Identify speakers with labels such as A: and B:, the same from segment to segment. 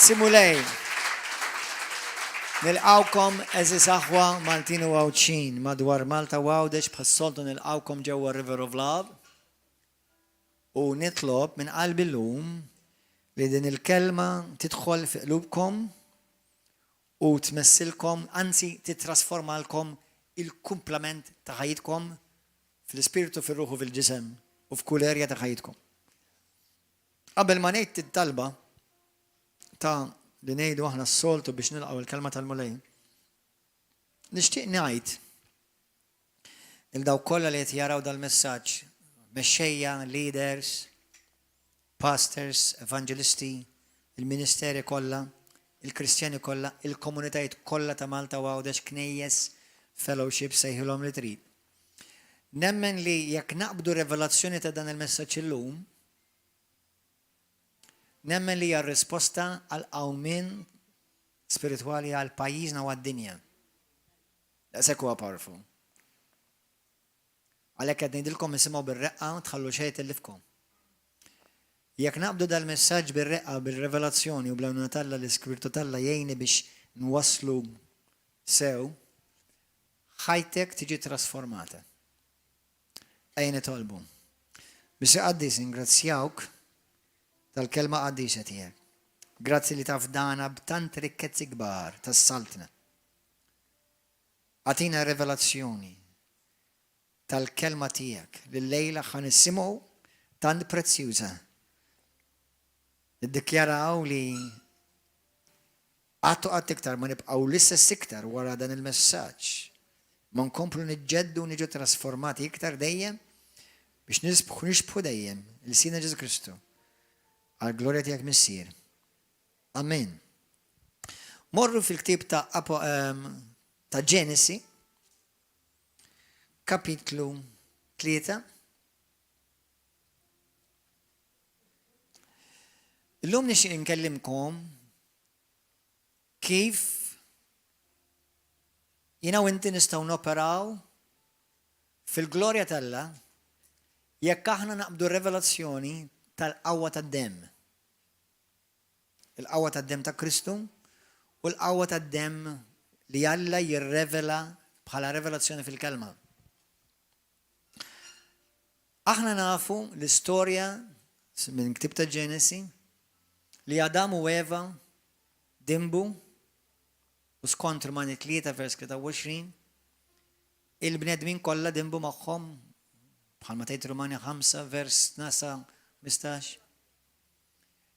A: Simulej. Nilqawkom eżis aħwa Maltin u Għawċin madwar Malta u Għawdex bħassoltu nilqawkom ġewwa River of Love u nitlob minn qalbi l-lum li din il-kelma tidħol fi qlubkom u tmessilkom, anzi titrasformalkom il-kumplament ta' ħajitkom fil-spiritu, fil-ruħu, fil-ġisem u f'kull erja ta' ħajitkom. Qabel ma ngħid it-talba ta' li ngħidu aħna s-soltu biex nilqgħu il-kelma tal-mulej. Nixtieq ngħid il-daw kollha li qed jaraw dal-messaġġ, mexxejja, leaders, pastors, evangelisti, il-ministeri kollha, il-Kristjani kollha, il-komunitajiet kollha ta' Malta u Għawdex, knejjes, fellowship sejħilhom li trid. Nemmen li jekk naqbdu revelazzjoni ta' dan il-messaġġ illum, nemmen li hija risposta għal qawmien spiritwali għal pajjiżna u għad-dinja. Daqshekk huwa powerful. Għalhekk qed ngħidilkom isimgħu bir-reqqa tħallu xejn tilifkom. Jekk naqbdu dal-messaġġ bir-reqqa, bil-revelazzjoni u bl-għajnuna Alla l-Ispiritu Alla jgħinni biex nwasslu sew, ħajtek tiġi trasformata. Ejn nitolbu. Biex Qaddis ingrazzjawk tal-kelma qaddisa tiegħek. Grazzi li tafdana b'tant rikkezzi kbar tas-saltna. Għatina revelazzjoni tal-kelma tiegħek li llejla ħa nisimgħu tant prezzjuża. Iddikjaraw li qatt iktar ma nibqgħu l-istess iktar wara dan il-messaġġ. Ma nkomplu niġġeddu niġu trasformati iktar dejjem biex nixbħu dejjem il-Sina Ġesu Kristu. Għal-glorja tiegħek missier. Amen. Morru fil-ktib ta' Ġenesi, kapitlu 3. Illum nixtieq inkellimkom kif jiena u inti nistgħu noperaw fil-glorja t'Alla jekk aħna naqbdu r-revelazzjoni tal-qawwa tad-demm. Il-qawwa tad-demm ta' Kristu u l-qawwa tad-demm li Alla jirrevela bħala revelazzjoni fil-kelma. Aħna nafu l-istorja minn ktib ta' Ġenesi li Adam u Eva dimbu u skont Rumani 3 vers 23 il-bnedmin kollha dimbu magħhom bħalma tgħid Rumani 5 vers 15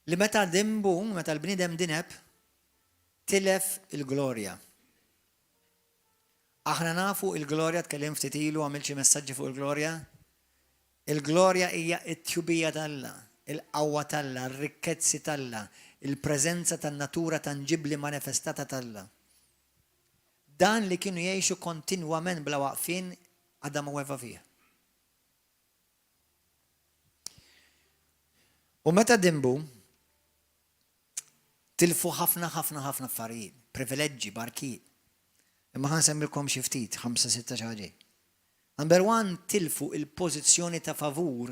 A: li meta dimbu, meta l-bniedem dineb tilef il-glorja. Aħna nafu il-glorja tkellim ftit ilu għamil xi messaġġi fuq il-glorja. Il-glorja hija t-tjubija t'Alla, il-qawwa t'Alla, r-rikkezzi t'Alla, il-preżenza tan-natura tanġibbli manifestata t'Alla. Dan li kienu jgħixu kontinwament bla waqfien Adam u Eva fih. U meta dimbu tilfu ħafna affarijiet, privileġġi, barkijiet. Imma ħansemmilkom xi ftit, 5-6 ħaġa. Number 1, tilfu il-pożizzjoni ta' favur,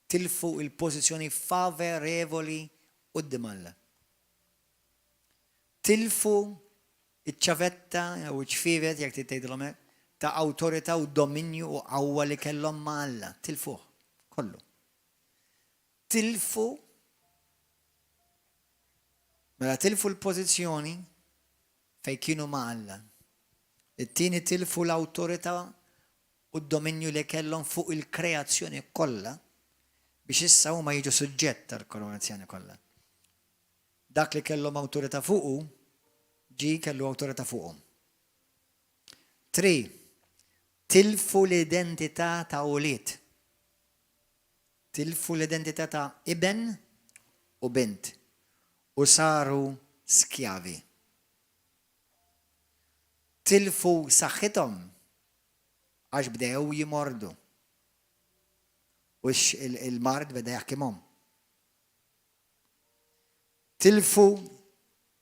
A: tilfu il-pożizzjoni favorevoli quddiem Alla. Tilfu iċ-ċavetta jew iċ-ċfivet jekk tgħidilhom hekk ta' awtorità u dominju u qawwa li kellhom ma' Alla, tilfuh kollu. Tilfu mela tilfu l-pożizzjoni fejn kienu ma' Alla. It-tieni tilfu l-awtorità u d-dominju li kellhom fuq il-kreazzjoni kollha biex issa huma jiġu suġġett tal-kreazzjoni kollha. Dak li kellhom awtorità fuqu kellu awtorità fuqhom. 3. Tilfu l-identità ta' ulied. Tilfu l-identità ta' iben u bint u saru skjavi. Tilfu saħħithom għax bdew jimordu u il-mard beda jaħkimhom. Tilfu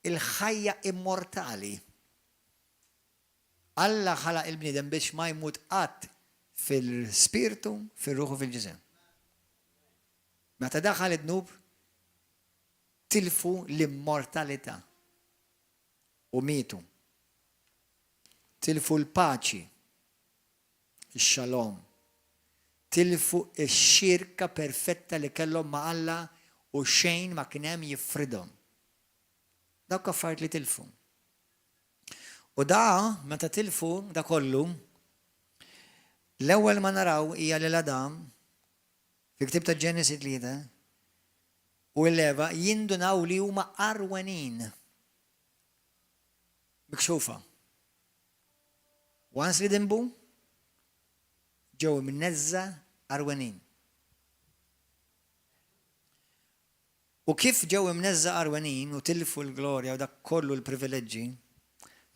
A: il-ħajja immortali. Alla ħalaq il-bniedem biex ma jmut qatt fil-spirtu, fil-ruħu, fil-ġisem. Meta daħal id-dnub, tilfu l-immortalità u mietu. Tilfu l-paċi, ix-xalom. Tilfu x-xirka perfetta li kellhom ma' Alla u xejn ma kien hemm jiffridhom. Dawk affarijiet li tilfu. U meta tilfu da kollu, l-ewwel ma naraw hija lil Adam fi ktieb ta' Ġenesi 3 u l-Eva jindunaw li huma arwanin. Mikxufa. Once li dimbu, ġew imnezza arwanin. U kif ġew imnezza arwanin u tilfu l-glorja u dak kollu l-privileġġi,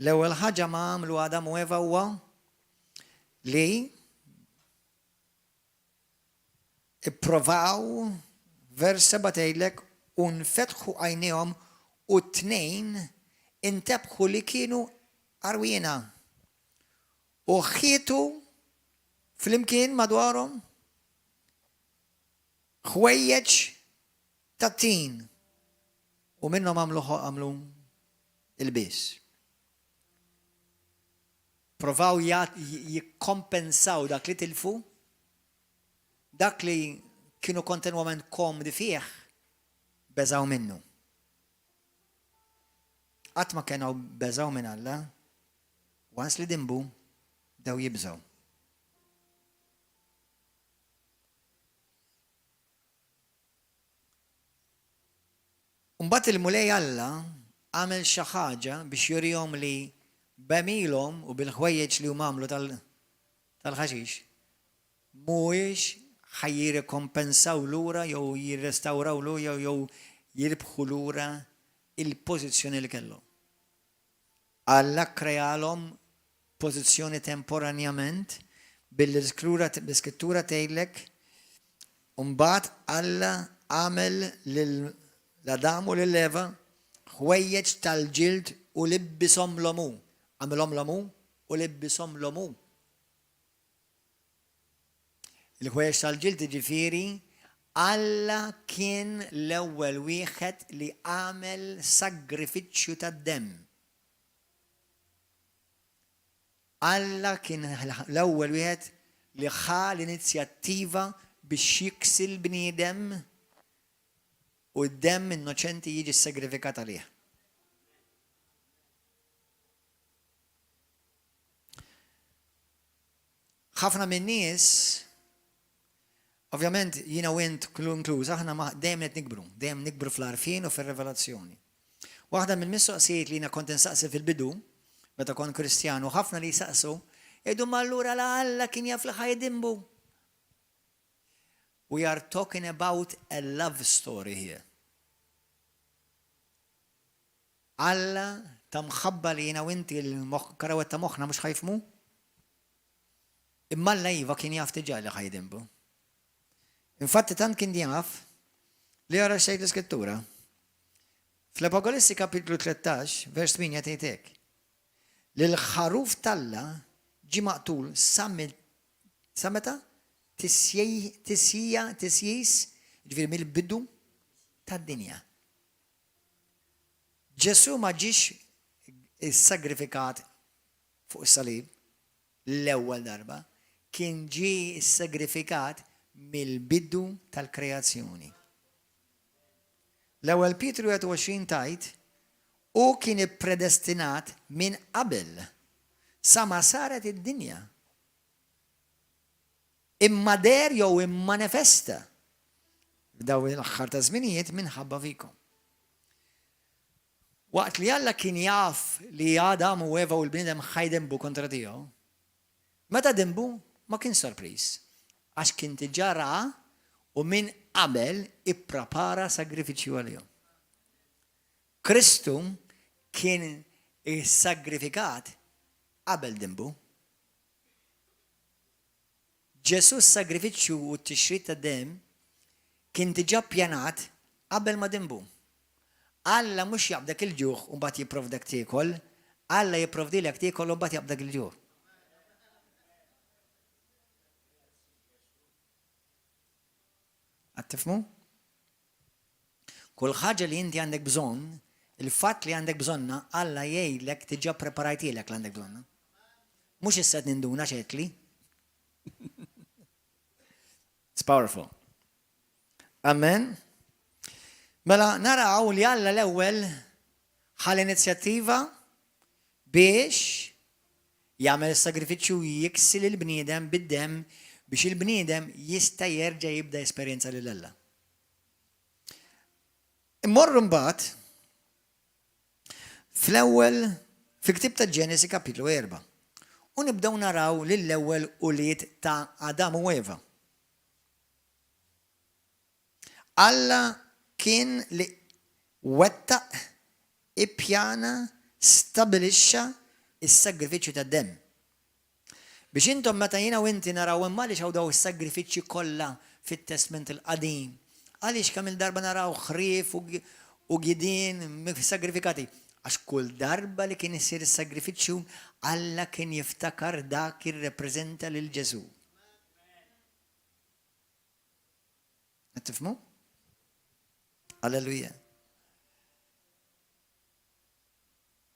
A: l-ewwel ħaġa ma għamlu Adam u Eva huwa li ipprovaw vers 7 tgħidlek u nfetħu għajnihom u t-tnejn intebħu li kienu arwina u ħietu fl-imkien madwarhom ħwejjeġ tat-tin u minnhom għamlu il-biss. Provaw jikkompensaw dak li tilfu, dak li kienu kontinwament komdi fih, beżaw minnu. Qatt ma kienu beżaw minn Alla, once li dimbu, daw jibżaw. Mbagħad il-mulej Alla għamel xi ħaġa biex jurihom li b'emilhom u bil-ħwejjeġ li huma għamlu tal-ħaxix mhuwiex ħajjirrikompensaw lura jew jirrestawrawlu jew jirbħu lura il-pożizzjoni li kellhom. Alla krealhom pożizzjoni temporanjament bil-iskrittura tgħidlek u mbagħad Alla għamel l-Adam u l-Eva ħwejjeġ tal-ġild u libbisom l-omu. Għamilhom l-omu u libbisom l-omu. Il-ħwejjeġ tal-ġild ġifieri Alla kien l-ewwel wieħed li għamel sagrifiċċju tad-demm. Alla kien l-ewwel wieħed li ħa l-inizjattiva biex jiksil bniedem u d-demm innoċenti jiġi sagrifikat għalih. ħafna minn nies, ovvjament jiena u int inkluż, aħna dejjem qed nikbru fl-għarfien u fir-revelazzjoni. Waħda mill-mistoqsijiet li jiena kont insaqsi fil-bidu, meta kont Kristjan, u ħafna li jsaqsu, edu allura la Alla kien jaf li ħajdimbu. We are talking about a love story here. Alla ta' mħabba li jiena u inti l-karawet ta' moħħna mhux ħajfmu? Imma Alla iva kien jaf diġà li ħajdimbu. Infatti tant kien jaf li jara xejn l-Iskrittura. Fl-Apokalissi kapitlu 13, vers 8 tgħidlek. Lil-ħaruf Alla ġie maqtul sa meta? Tisjis, ġifieri mill-bidu tad-dinja. Ġesu ma ġiex is-sagrifikat fuq is-salib l-ewwel darba, kien ġie is-sagrifikat mill-bidu tal-kreazzjoni. L-ewwel Petru 21 tajt u kien ippredestinat minn qabel sa ma saret id-dinja. Imma der jew immanifesta f'daw l-aħħar ta' żminijiet minħabba fikom. Waqt li Alla kien jaf li Adam u Eva u l-bniedem ħajdembu kontra tiegħu, meta dembu ma kien sorpriż għax kien diġà ra u minn qabel ipprepara sagrifiċċju għalihom. Kristu kien is-sagrifikat qabel dembu. Ġesu s-sagrifiċċju u t-tixrid tad-demm kien diġà ppjanat qabel ma dembu. Alla mhux jaqbdek il-ġuħ u mbagħad jipprovdek tiekol, Alla jipprovdilek tiekol u mbagħad jaqbdek il-ġuħ. Qed tifhmu? Kull ħaġa li inti għandek bżonn, il-fatt li għandek bżonna, Alla jgħidlek tiġa preparajtilek li għandek bżonna. Mhux issa ninduna xekli. It's powerful. Amen. Mela naraw li Alla l-ewwel ħal inizjattiva biex jagħmel sagrifiċċju jiksil il-bniedem bid-dem biex il-bniedem jista' jerġa' jibda esperjenza lil Alla. Immorru mbagħad fl-ewwel fi ktieb ta' Ġenesi kapitlu 4. U nibdew naraw lill-ewwel ulied ta' Adam u Eva. Alla kien li wettaq ippjana stabilixxa is-sagrifiċċju tad-dem. Biex intom meta jiena u inti naraw imma għaliex hawn daw is-sagrifiċċji kollha fit-Testament il-Qadim. Għaliex kemm il-darba naraw ħrief u gidin sagrifikati. Għax kull darba li kien isir is-sagrifiċċju Alla kien jiftakar dak irrepreżenta lil Ġesu. Qed tifhmu? Alleluja.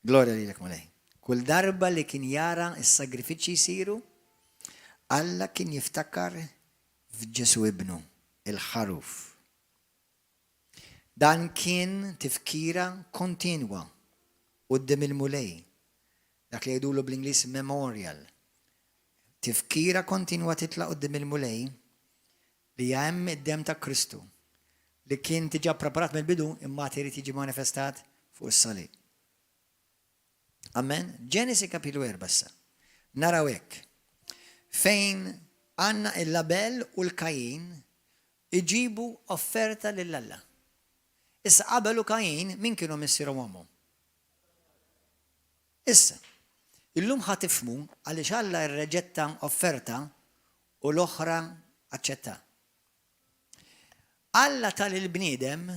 A: Glorja lilek Mulej. Kull darba li kien jara s-sagrifiċċji jsiru, Alla kien jiftakar f'Ġesu ibnu, il-ħaruf. Dan kien tifkira kontinwa quddiem il-mulej. Dak li jgħidulu bl-Ingliż memorial. Tifkira kontinwa titla' quddiem il-mulej li hemm id-dem ta' Kristu li kien tiġa preparat mill-bidu imma trid jiġi manifestat fuq is-salib. Amen. Ġenesi kapitlu 4 issa. Naraw hekk. Fejn għandna il-Label u l-Kajin iġibu offerta lil Alla. Issa Abel u Kajin min kienu missieru għomhom? Issa, illum ħatifmu għaliex Alla rreġetta offerta u l-oħra aċċetta. Alla tal-bniedem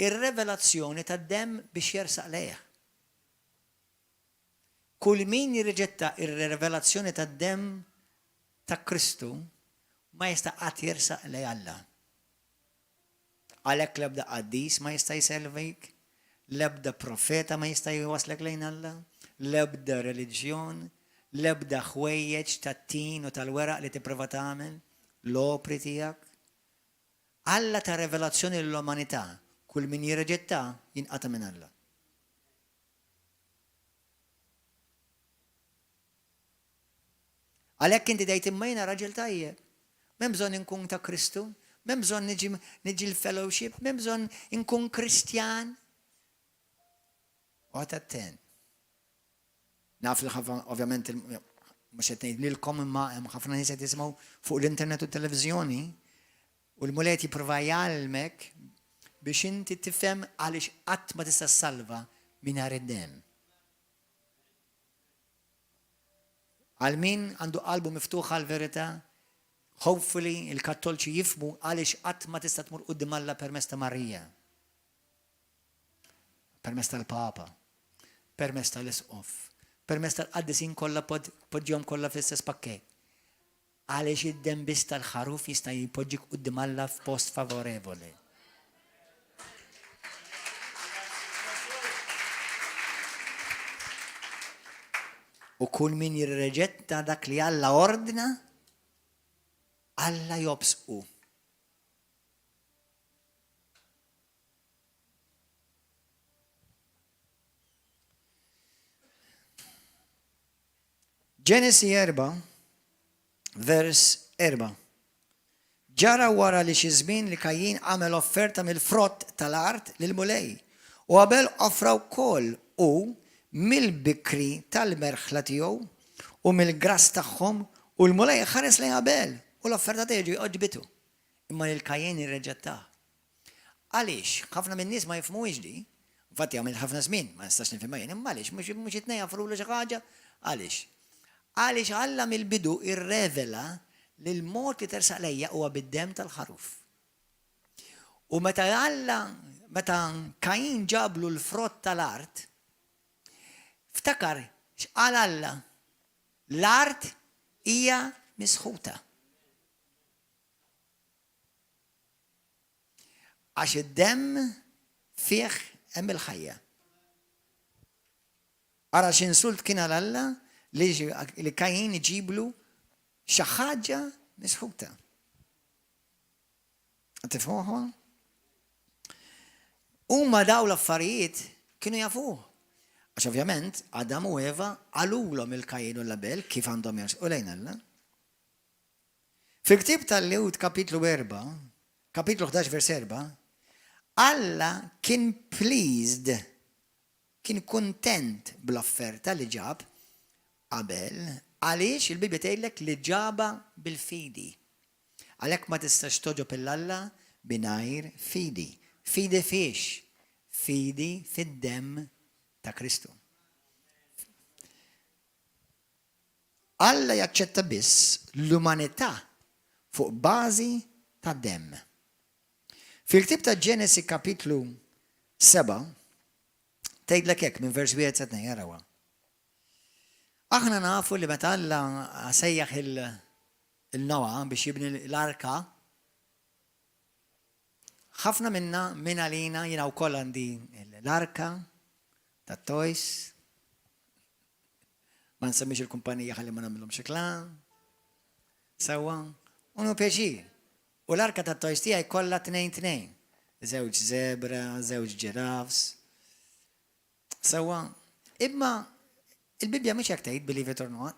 A: ir-revelazzjoni tad-dem biex jersaq lejha. Kull min jirriġetta ir-revelazzjoni tad-dem ta' Kristu ma jista' qatt jersaq lej Alla. Għalhekk l-ebda qaddis ma jista' jselvik, l-ebda profeta ma jista' jwaslek lejn Alla, l-ebda reliġjon, l-ebda ħwejjeġ tat-tin u tal-weraq li tipprova tagħmel, l-opri tiegħek. Alla ta' revelazzjoni l-umanità, kull min jirriġetta jinqata' minn Alla. Għalhekk inti dejt imma jiena raġel tajjeb. M'hemm bżonn inkun ta' Kristu, m'hemm bżonn niġi l-fellowship, m'hemm bżonn inkun Kristjan. Għad attent. Naf li ħafna ovvjament mhux qed ngħidlilkom imma hemm ħafna nies qed jisimgħu fuq l-internet u t-televiżjoni u l-mulet jipprova jgħallmek biex inti tifhem għaliex qatt ma tista' ssalva mingħajr id-dem. Għal min għandu qalbu miftuħ għal-verità, hopefully il-Kattolċi jifmu għaliex qatt ma tista' tmur quddiem Alla permezz ta' Marija. Permezz tal-Papa, permezz tal-Isqof, permezz tal-qaddisin kollha poġġihom kollha fl-istess pakkett. Għaliex id-dem biss tal-ħaruf jista' jpoġġik quddiem Alla f'post favorevoli. U kull min jirreġetta dak li Alla ordna, Alla jobsqu. Ġenesi 4, vers 4. Ġara wara li xi żmien li Kajin għamel offerta mill-frott tal-art lil mulej u Abel offra wkoll u mill-bikri tal-merħla tiegħu u mill-grass tagħhom u l-mulej ħares lejn Abel u l-offerta tiegħu oġbitu. Imma lil Kajin irreġettah. Għaliex ħafna min-nies ma jifhmuhiex di, infatti għamil ħafna żmien ma nistax nifhimha jien, imma għaliex mhux itnejn jafru xi ħaġa għaliex. Għaliex Alla mill-bidu irrevela li l-mod li tersaq lejja huwa bid-dem tal-ħaruf. U meta Kajin ġablu l-frott tal-art, ftakar x'qal Alla, l-art hija misħuta. Għax id-dem fih hemm il-ħajja. Ara x'insult kien għal Alla li Kajin iġiblu xi ħaġa misħuta. Tifhmuha? Huma daw l-affarijiet kienu jafuh. Għax ovvjament Adam u Eva għalulhom il-Kajin u l-Abel kif għandhom jersqu lejn Alla. Fil-ktib tal-Lewd kapitlu 4, kapitlu 11 vers 4, Alla kien pleased, kien kontent bl-offerta li ġab Abel, għaliex il-Bibja tgħidlek li ġaba bil-fidi. Għalhekk ma tistax toġob il-Alla binajr fidi. Fidi fiex? Fidi fid-dem ta' Kristu. Alla jaċċetta biss l-umanità fuq bażi ta' dem. Fil-ktib ta' Ġenesi kapitlu 7, tgħidlek hekk minn vers 1 sa 2 jarawha. Aħna nafu li meta Alla sejjaħ il-Noa biex jibni l-arka, ħafna minna minn għalina jiena wkoll għandi l-arka tat toys, ma nsemmix il-kumpanija ħalli ma nagħmilhom xeklan, sewwa, unu pjaċir. U l-arka tat toys tiegħi kollha 2-2, żewġ zebra, żewġ ġirafs. Sewwa, imma il-Bibja mhix hekk tgħid, believe it or not.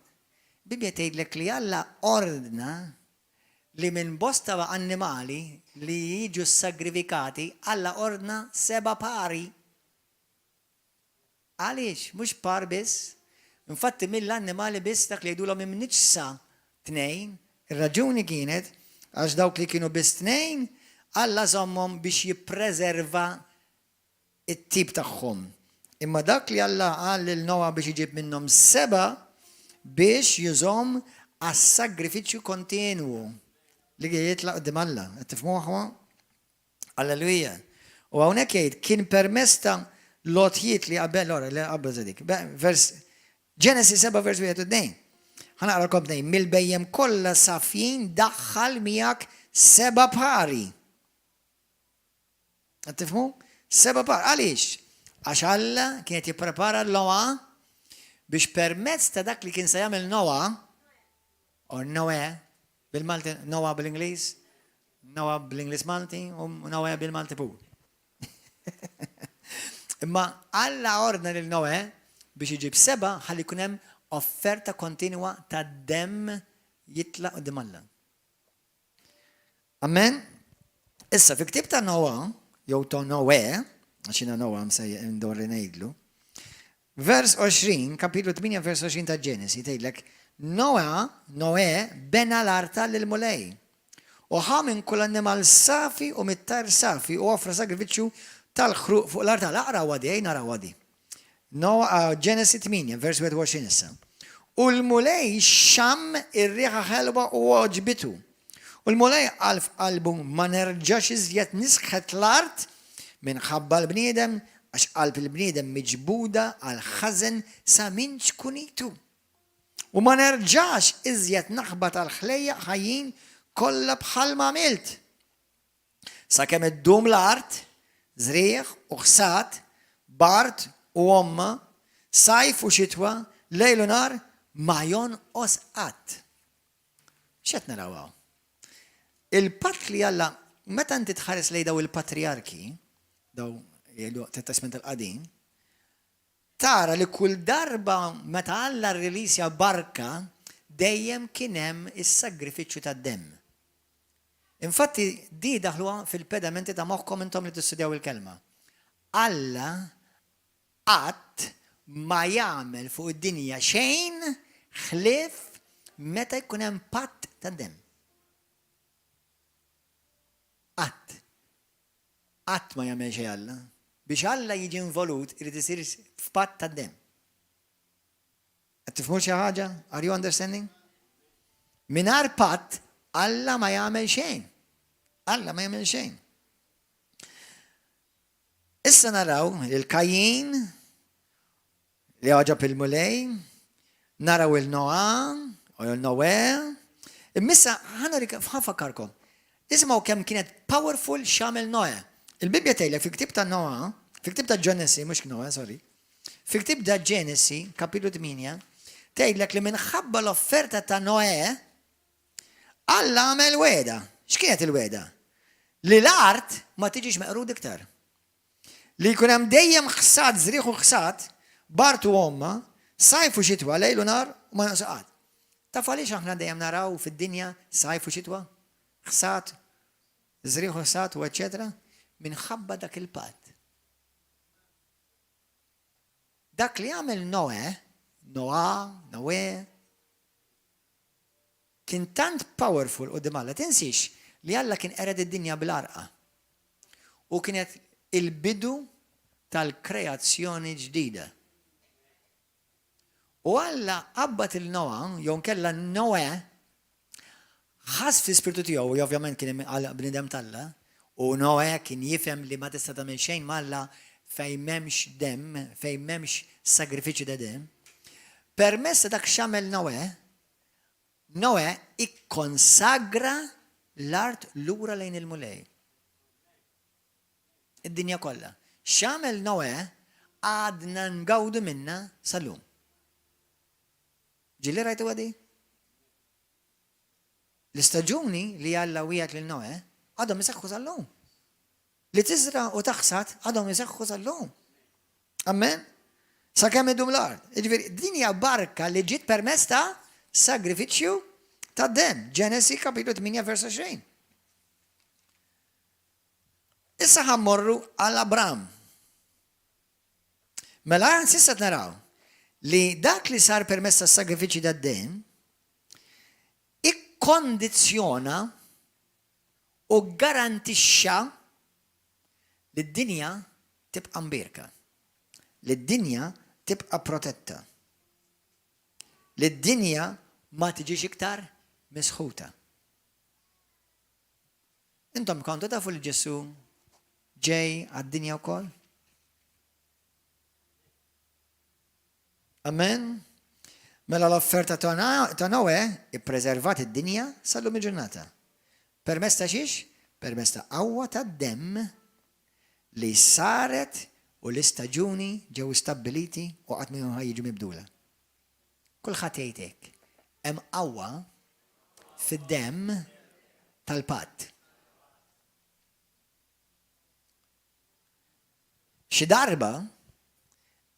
A: Bibja tgħidlek li Alla ordna li minn bosta annimali li jiġu sagrifikati Alla ordna 7 pari. Għaliex, mhux par biss. Infatti mill-annimali biss dak li jgħidulhom imniġsa 2, ir-raġuni kienet għax dawk li kienu biss 2 Alla żommhom biex jippreserva it-tip tagħhom. Imma dak li Alla qal lil Noa biex iġib minnhom 7 biex jużhom għas-sagrifiċċju kontinwu li jitlaq qudiem Alla. Qed tifhmuha? Alleluja. U hawnhekk jgħid kien permess ta' lotjiet li qabel dik. Ġenesi 7 vers 1 u 2. Ħanaqralkom tnejn mill-bejjem kollha safjin daħħal miegħek 7 pari. Qed tifhmu? 7 pari. Għaliex? Għax Alla kienet jipprepara l-Noa biex permezz ta' dak li kien se jagħmel Noa, or Noe, bil-Malti, Noa bil-Ingliż, Noa bil-Ingliż Malti, u Noe bil-Malti pur. Imma Alla ordna lil Noe biex iġib 7 ħalli jkun hemm offerta kontinwa ta' dem jitlaq qudiem Alla. Amen? Issa, fi ktib ta' Noa, jew ta' Noe, għaxina Noa ndorri ngħidlu, vers 20, kapitlu 8, vers 20 ta' Ġenesi, tgħidlek, Noe bena l-arta lil-mulej. U ħamin kull annimal safi u mittar safi u offra sagrifiċċju tal-ħruq fuq l-arta. Laqra għadi, nara għadi. Ġenesi 8, vers 21 issa. U l-mulej xam ir-riħa ħelba u oġbitu. U l-mulej għalf qalbu ma nerġax iżjed nisħet l-art minħabba l-bniedem għax qalb il-bniedem miġbuda għal-ħazen sa min tkunitu. U ma nerġax iżjed naħbat għal-ħlejja ħajjin kollha bħal ma għamilt. Sakemm iddum l-art, żrieħ u ħsat, bart u omma, sajf u xitwa, lejl u nar, ma jonqos qatt. X'qed naraw? Il-patt li Alla, meta inti tħares lejn daw il-patriarki, daw tat-Testament il-Qadim, tara li kull darba meta Alla rrilisja barka dejjem kien hemm is-sagrifiċċju tad-dem. Infatti di daħluha fil-pedamenti ta' moħħkom intom li tistudjaw il-kelma. Alla qatt ma jagħmel fuq id-dinja xejn ħlief meta jkun hemm patt tad-dem. Qatt ma jagħmel xejn Alla. Biex Alla jiġi involut irid isir f'patt tad-dem. Qed tifhmu xi ħaġa? Are you understanding? Mingħajr patt Alla ma jagħmel xejn. Alla ma jagħmel xejn. Issa naraw il-Kajin li ħaġab il-mulej, naraw il-Noa u il-Noe. Immissa ħafakkarkom. Ismaw kemm kienet powerful x'għamel Noe. Il-Bibja tgħidlek fil-ktib ta' Noa, fil-ktib ta' Ġenesi, mhux Noa, sorry. Fil-ktib ta' Ġenesi, kapitlu 8, tgħidlek li minħabba l-offerta ta' Noè, Alla għamel weda. X'kienet il-weda? Li l-art ma tiġix meqrud iktar. Li jkun hemm dejjem ħsad, żrieħ u ħsad, bartu omma, sajf u xitwa, lejlu nar u ma naqsaqat. Taf għaliex aħna dejjem naraw fid-dinja sajf u xitwa, ħsad, żrieħ u ħsad u eċetera, minħabba dak il-patt. Dak li għamel Noè, kien tant powerful u dimalla. Tinsix li Alla kien ered id-dinja bl-arqa. U kienet il-bidu tal-kreazzjoni ġdida. U Alla qabbat il-Noa, jon kella Noè, ħas fi spiritu tiegħu, u ovvjament kien bnidem Alla, u Noè kien jifhem li ma tista' tagħmel xejn malla fejn m'hemmx dem, fejn m'hemmx sagrifiċi ta' dem. Permess dak x'għamel Noè ikkonsagra l-art lura lejn il-mulej. Id-dinja kollha. X'għamel Noè għadna ngawdu minna sal-lum. Ġieli rajtu għadi? L-istaġuni li Alla wieħed lil Noè għadhom isaħħu sal-lum. Li tiżra u taħsad għadhom isaħħu sal-lum. Amen? Sakemm idum l-art. Jiġifieri din hija barka li ġiet permezz ta' sagrifiċċju ta' dem. Ġenesi kapitlu 8 vers 20. Issa ħammorru għal Abram. Mela sissa naraw li dak li sar permezz ta' sagrifiċċji ta' dem ikkondizzjona u garantixxa li d-dinja tibqa' mbirka. Li d-dinja tibqa' protetta. Li d-dinja ma tiġix iktar misħuta. Intom kontu tafu li Ġesu ġej għad-dinja wkoll? Amen? Mela l-offerta ta' Noè ippreservat id-dinja sal-lum il-ġurnata. Permezz ta' xiex? Permezz ta' qawwa tad-dem li saret u l-istaġuni ġew stabbiliti u qatt minhom ħajjiġu mibdula. Kulħadd jgħidlek hemm qawwa fid-dem tal-patt. Xi darba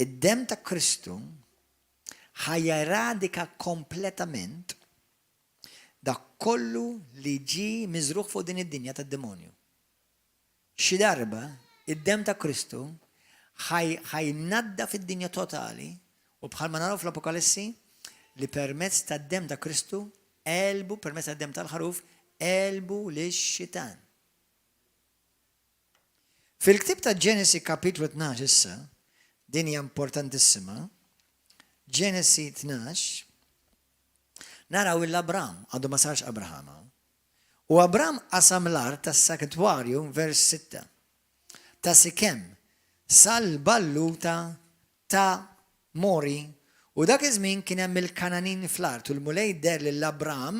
A: id-dem ta' Kristu ħajjeradika kompletament dak kollu li ġi miżruħ fuq din id-dinja tad-demonju. Xi darba id-dem ta' Kristu ħajnadda fid-dinja totali u bħalma naraw fl-Apokalissi li permezz tad-dem ta' Kristu permezz tad-dem tal-ħaruf elbu lix-xitan. Fil-ktib ta' Ġenesi kapitlu 12 issa, din hija importantissima, Ġenesi 12, naraw il-Abram, għadu ma sarx Abrahama. U Abram qasam l-art tas-sakitwarju vers 6. Ta' Sikem sal-balluta ta' Mori u dak iż-żmien kien hemm il-Kananin fl-art u l-mulej der lill-Abram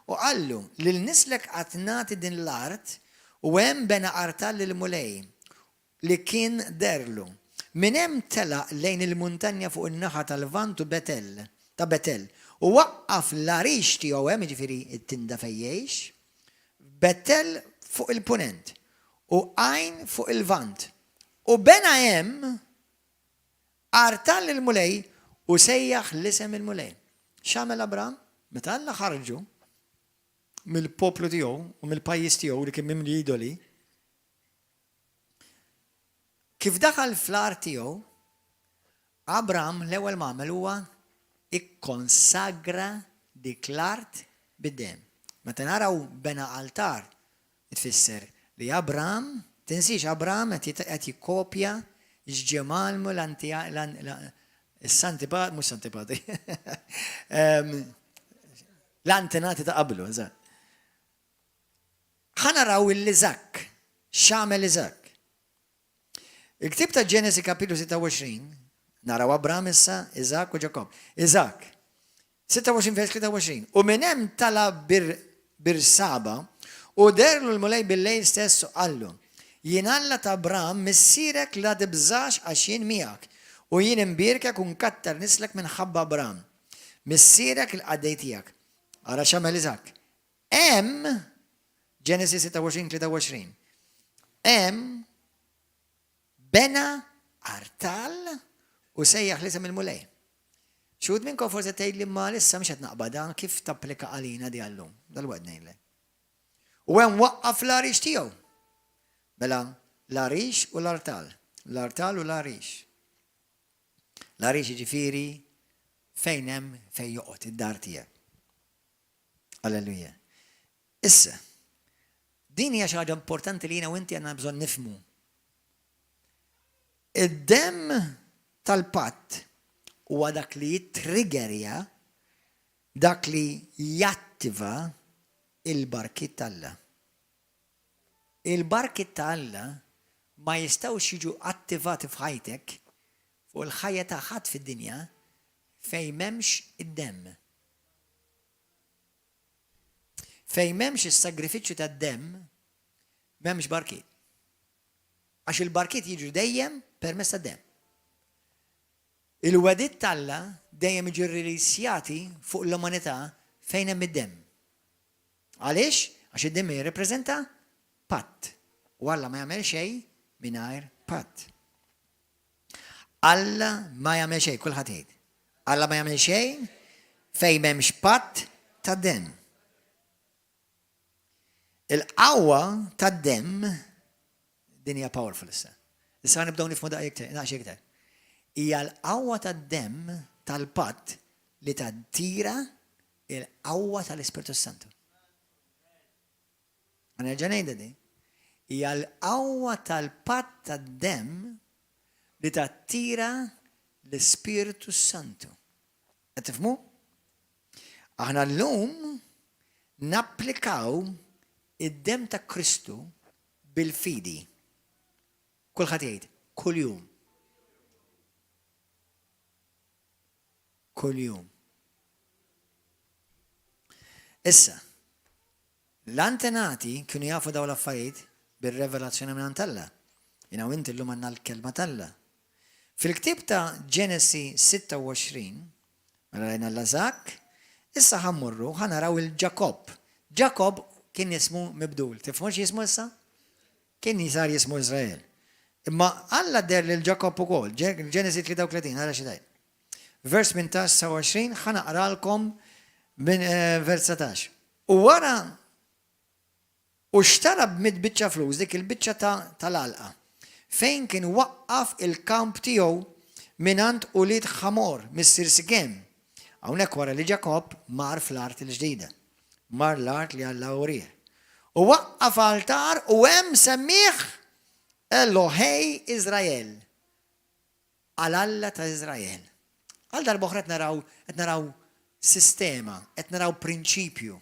A: u qallu lil nislek qatt nagħti din l-art u hemm bena artal lill-mulej li kien derlu. Min hemm telaq lejn il-muntanja fuq in-naħa tal-Vant u ta' Betel u waqqaf l-arix tiegħu hemm jiġifieri t-tinda fejn jgħix, Betel fuq il-punent u Għajn fuq il-Vant. U bena hemm artal il-mulej u sejjaħ l-isem il-mulej. X'għamel Abram? Meta Alla ħarġu mill-poplu tiegħu u mill-pajjiż tiegħu li kien mimli idoli, kif daħal fl-art tiegħu, Abram l-ewwel ma għamel huwa ikkonsagra dik l-art bid-dem. Meta naraw bena altar, tfisser li Abram, tinsix Abram qed jikkopja x'ġemalmu l-antipatri, l-antenati ta' qablu, eżatt. Ħanaraw il-Iżak, x'għamel Iżak. Il-ktib ta' Ġenesi kapitlu 26, naraw Abram issa, Iżak u Ġakob. Iżak, 26 vers 23. U minn hemm tala Birsaba u derlu l-mulej bil-lejl stess qallu, jien Alla ta' Abram missierek la tibżax għax jien miegħek u jien imbierkek u nkattar nislek minħabba Abram. Missierek il-qaddej tiegħek. Ara x'għamel Iżak. Hemm Genesis 26-23. Hemm bena artal u sejjaħ li sem il-mulej. Xud minnkom forse tgħidli ma issa mhux qed naqbada kif tapplika għalina di għallum. Dal-wad ngħidlek. U hemm waqqaf l-arix tiegħu. Mela l-arix u l-artal. L-artal u l-arix. L-arix jiġifieri fejn hemm fejn joqgħod id-dar tiegħek. Alleluja. Issa, din hija xi ħaġa importanti li jiena u inti għandna bżonn nifhmu. Id-demm tal-patt huwa dak li jittriggerja, dak li jattiva il-barkit tal-Alla. Il-barkit tal-Alla ma jistgħux jiġu attivati f'ħajtek fuq il-ħajja ta' ħadd fid-dinja fejn m'hemmx id-demm. Fejn m'hemmx is-sagrifiċċju tad-demm, m'hemmx barkit. Għax il-barkit jiġu dejjem permezz tad-demm. Il-wedid tal-Alla dejjem jiġu rilisjati fuq l-umanità fejn hemm id-demm. Għaliex? Għax id-demm jirrepreżenta patt. U Alla ma jagħmel xejn mingħajr patt. Alla ma jagħmel xejn, kulħadd jgħid. Alla ma jagħmel xejn fejn m'hemmx patt tad-demm. Il-qawwa tad-demm din hija powerful issa. Issa nibdew nifhmu daqsxejn iktar. Hija l-qawwa tad-demm tal-patt li tattira il-qawwa tal-Ispiritu Santu. Nerġa' ngħidha di. Hija l-qawwa tal-patt tad-demm li tattira l-Ispiritu Santu. Qed tifhmu? Aħna llum napplikaw id-demm ta' Kristu bil-fidi. Kulħadd jgħid, kuljum. Kuljum. Issa, l-antenati kienu jafu daw l-affarijiet bir-revelazzjoni minn Alla. Jiena u inti llum għandna l-kelma tal-Alla. Fil-ktieb ta' Ġenesi 26, mela rajna l-Iżak, issa ħammurru ħanaraw il-Ġakob. Ġakob kien jismu mibdul. Tifhmu x'jismu issa? Kien jisar jismu Iżrael. Imma Alla der lil Ġakob ukoll. Ġenesi 33, ara xi tgħid. Vers 18-29 ħanaqralkom minn vers 17. U wara u xtara b'mid-biċċa flus dik il-biċċa tal-alqa. Fejn kien waqqaf il-kamp tiegħu minant Ulid Ħamor mis-Sir Sikem. Hawnhekk wara li Ġakob mar fl-art il-ġdida. Mar l-art li Alla urih. U waqqaf altar u hemm semmih Elohei Izrael. Għal Alla ta' Izrael. Għal darba oħra qed naraw sistema, qed naraw prinċipju.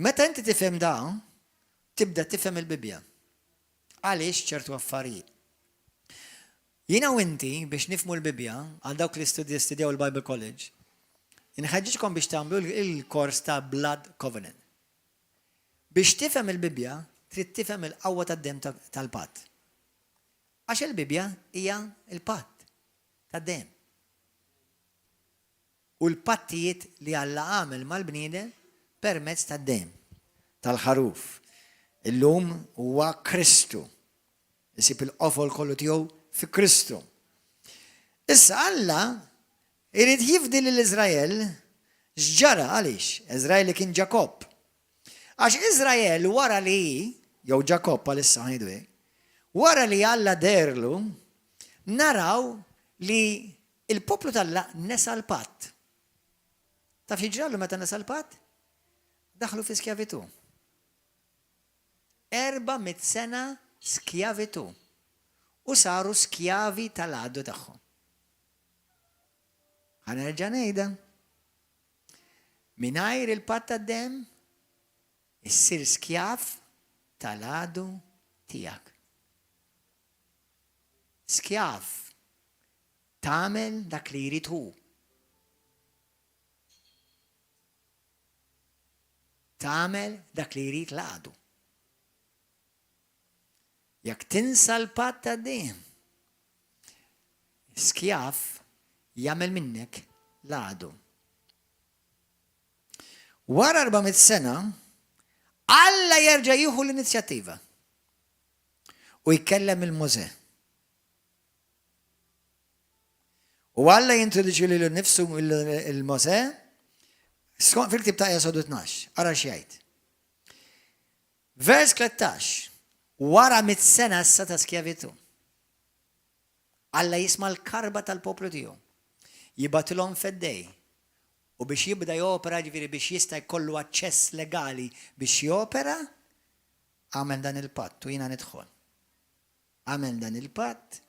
A: Meta inti tifhem da, tibda tifhem il-Bibja. Għaliex ċertu affarijiet. Jiena u inti biex nifhmu l-Bibja għal dawk li studjaw il-Bible College, inħeġġiġkom biex tagħmlu il-kors ta' Blood Covenant. Biex tifhem il-Bibja, trid tifhem il-qawwa tad-demm tal-patt. Għax il-Bibja hija il-patt tad-demm. U l-pattijiet li Alla għamel mal-bniedem permezz tad-demm, tal-ħaruf. Illum huwa Kristu. Isib il-qofol kollu tiegħu fi Kristu. Issa Alla irid jifdi l-Izrael x'ġara għaliex? Izrael li kien Ġakob. Għax Izrael wara li, jew Ġakob għalissa ħanidu wara li Alla derlu, naraw li il-poplu tal-Alla nesa l-patt. Taf jiġrallu meta nesa l-patt? Daħlu fi skjavitu. 400 sena skjavitu. U saru skjavi tal-għaddu tagħhom. Ħanerġa' ngħidha. Mingħajr il-patt tad-demm issir skjav tal-għadu tiegħek. Skjav tagħmel dak li jrid hu. Tagħmel dak li jrid l-għadu. Jekk tinsa l-patt ta' dejjem. Skjaf jagħmel minnek l-għadu. Wara 400 sena, Alla jerġa' jieħu l-inizjattiva u jkellem il-Mosè. U Alla jintroduċi lilu nnifsu il-Mosè fil-ktib ta' Esodu 12, ara x'jgħid. Vers 13, wara 100 sena issa ta' skjavitu. Alla jisma' l-karba tal-poplu tiegħu. Jibatilhom fed-dej. U biex jibda jopera, ġifieri biex jista' jkollu aċċess legali biex jopera, għamel dan il-patt u jiena nidħol. Għamel dan il-patt,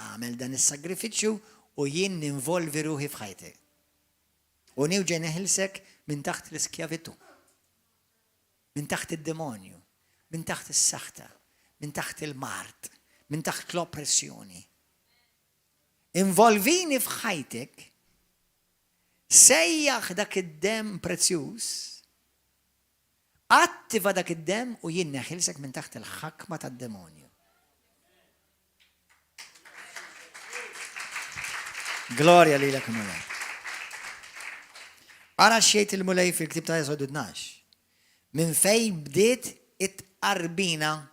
A: għamel dan is-sagrifiċċju u jien ninvolvi ruħi f'ħajtek. U niwġa neħilsek minn taħt l-iskjavitu, minn taħt id-demonju, minn taħt is-saħta, minn taħt il-mart, minn taħt l-oppressjoni. Involvini f'ħajtek, sejjaħ dak id-dem prezzjuż, attiva dak id-dem u jien neħilsek minn taħt il-ħakma tad-demonju. Gloria lilek Mulej. Ara xejt il-Mulej fil-ktib ta' Esodu 12. Minn fej bdiet it-qarbina,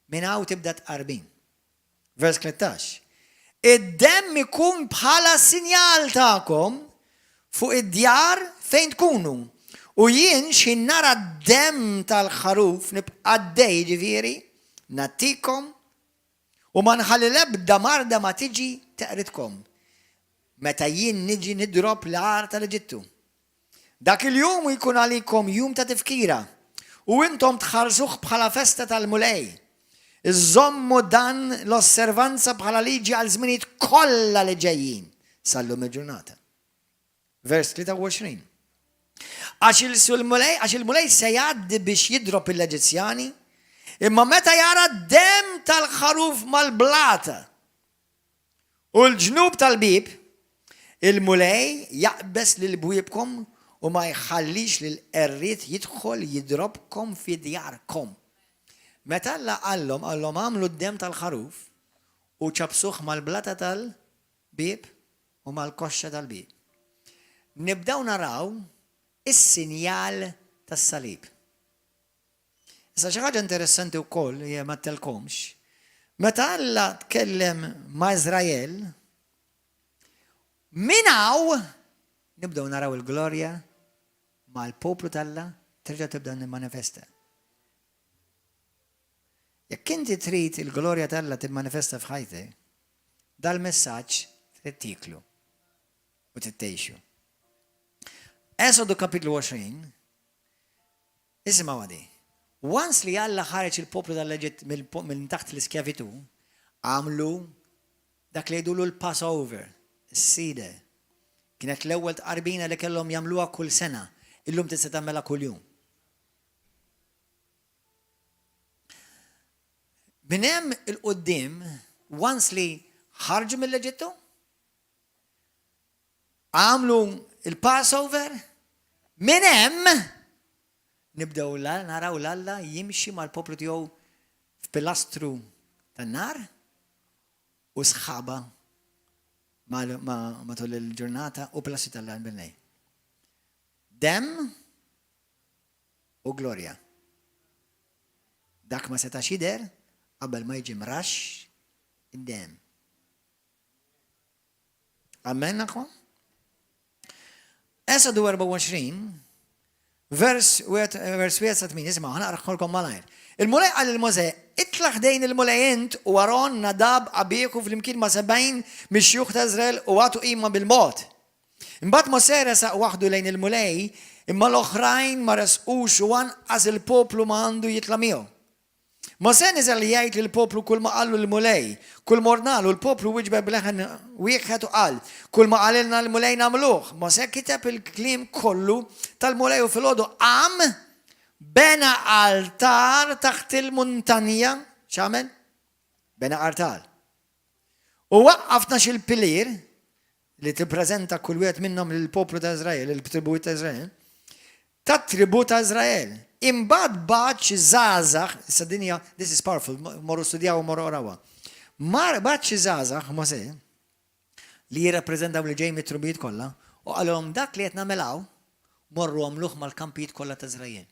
A: minn hawn tibda tqarbin. Vers 13. Id-dem ikun bħala sinjal tagħkom fuq id-djar fejn tkunu. U jien xin nara d-dem tal-ħaruf nibqa' dej ġifieri, nagħtikom u ma nħalli l-ebda marda ma tiġi teqritkom. Meta jien niġi nidrob l-għar tal-Eġittu. Dak il-jum jkun għalikom jum ta' tifkira u intom tħarsuh bħala festa tal-Mulej. Iżommu dan l-osservanza bħala liġi għal żminijiet kollha li ġejjin sal-lum il-ġurnata. Vers 23. Għax il-Mulej se jgħaddi biex jidrob l-Eġizzjani, imma meta jara d-dem tal-ħaruf mal-blata u l-ġnub tal-bib, il-Mulej jaqbes lil bwiebkom u ma jħallix lil qerriet jidħol jidrobkom fi djarkom. Meta Alla qallhom għamlu d-dem tal-ħaruf u ċabsuh mal-blata tal-bib u mal-koxxa tal-bib. Nibdaw naraw is-sinjal tas-salib. Issa xi ħaġa interessanti wkoll hija ma telkomx. Meta Alla tkellem ma' Iżrael, minnaw nibdaw naraw il-glorja ma' l-poplu tal-Alla terġa' tibda nimmanifesta. Jekk inti trid il-glorja tal-Alla timmanifesta f'ħajtek, dal-messaġġ trid tiklu u tittejxu. Esodu kapitlu 20, isimgħu għadi. Once li Alla ħareġ il-poplu tal-Eġitt minn taħt l-iskjavitu, għamlu dak li jgħidulu l-Passover, is-sida. Kienet l-ewwel tqarbina li kellhom jagħmluha kull sena, illum tista' tagħmilha kuljum. Minn hemm il-qudiem, once li ħarġu mill-Eġittu, għamlu il-Passover, minn hemm nibdew naraw l-Alla jimxi mal-poplu tiegħu f'pilastru tan-nar u sħaba matul il-ġurnata u pilastru tal-Alla bil-lejl. Dem u glorja. Dak ma setax jidher qabel ma jiġi mraxx id-dem. Amen aħwa? Esodu 24, vers 1-8, isma' ħanaqraħkolkom malajr. Il-Mulej qal il-Mosè, itlaħ dejn il-Mulej int u Aron Nadab abieku fl-imkien ma' 70 mix-xjuħ ta' Iżrael u għatu qima bil-mod. Imbagħad Mosè resaq waħdu lejn il-Mulej, imma l-oħrajn ma resqux u anqas il-poplu ma għandu jitla' miegħu. Mosè niżel jgħid lill-poplu kull ma qallu l-Mulej, kull mornalu l-poplu wieġbeb bleħen wieħed u qal, kull ma qalilna l-Mulej nagħmluh. Mosè kiteb il-kliem kollu tal-Mulej u filgħodu qam bena altar taħt il-muntanja, x'għamel? Bena altar. U waqqafna xil-pilir li tippreżenta kull wieħed minnhom lill-poplu ta' Iżrael, il-tribu ta' Iżrael, tat-tribu ta' Iżrael. Imbagħad baċ żgħażagħ, issa dinja, this is powerful, morru studjaw u morru orawha. Baċ żgħażagħ Mosè li jirrappreżentaw li ġej mit-trubijiet kollha u qalhom dak li qed nagħmelhaw morru għamluh mal-kampijiet kollha ta' Iżrael.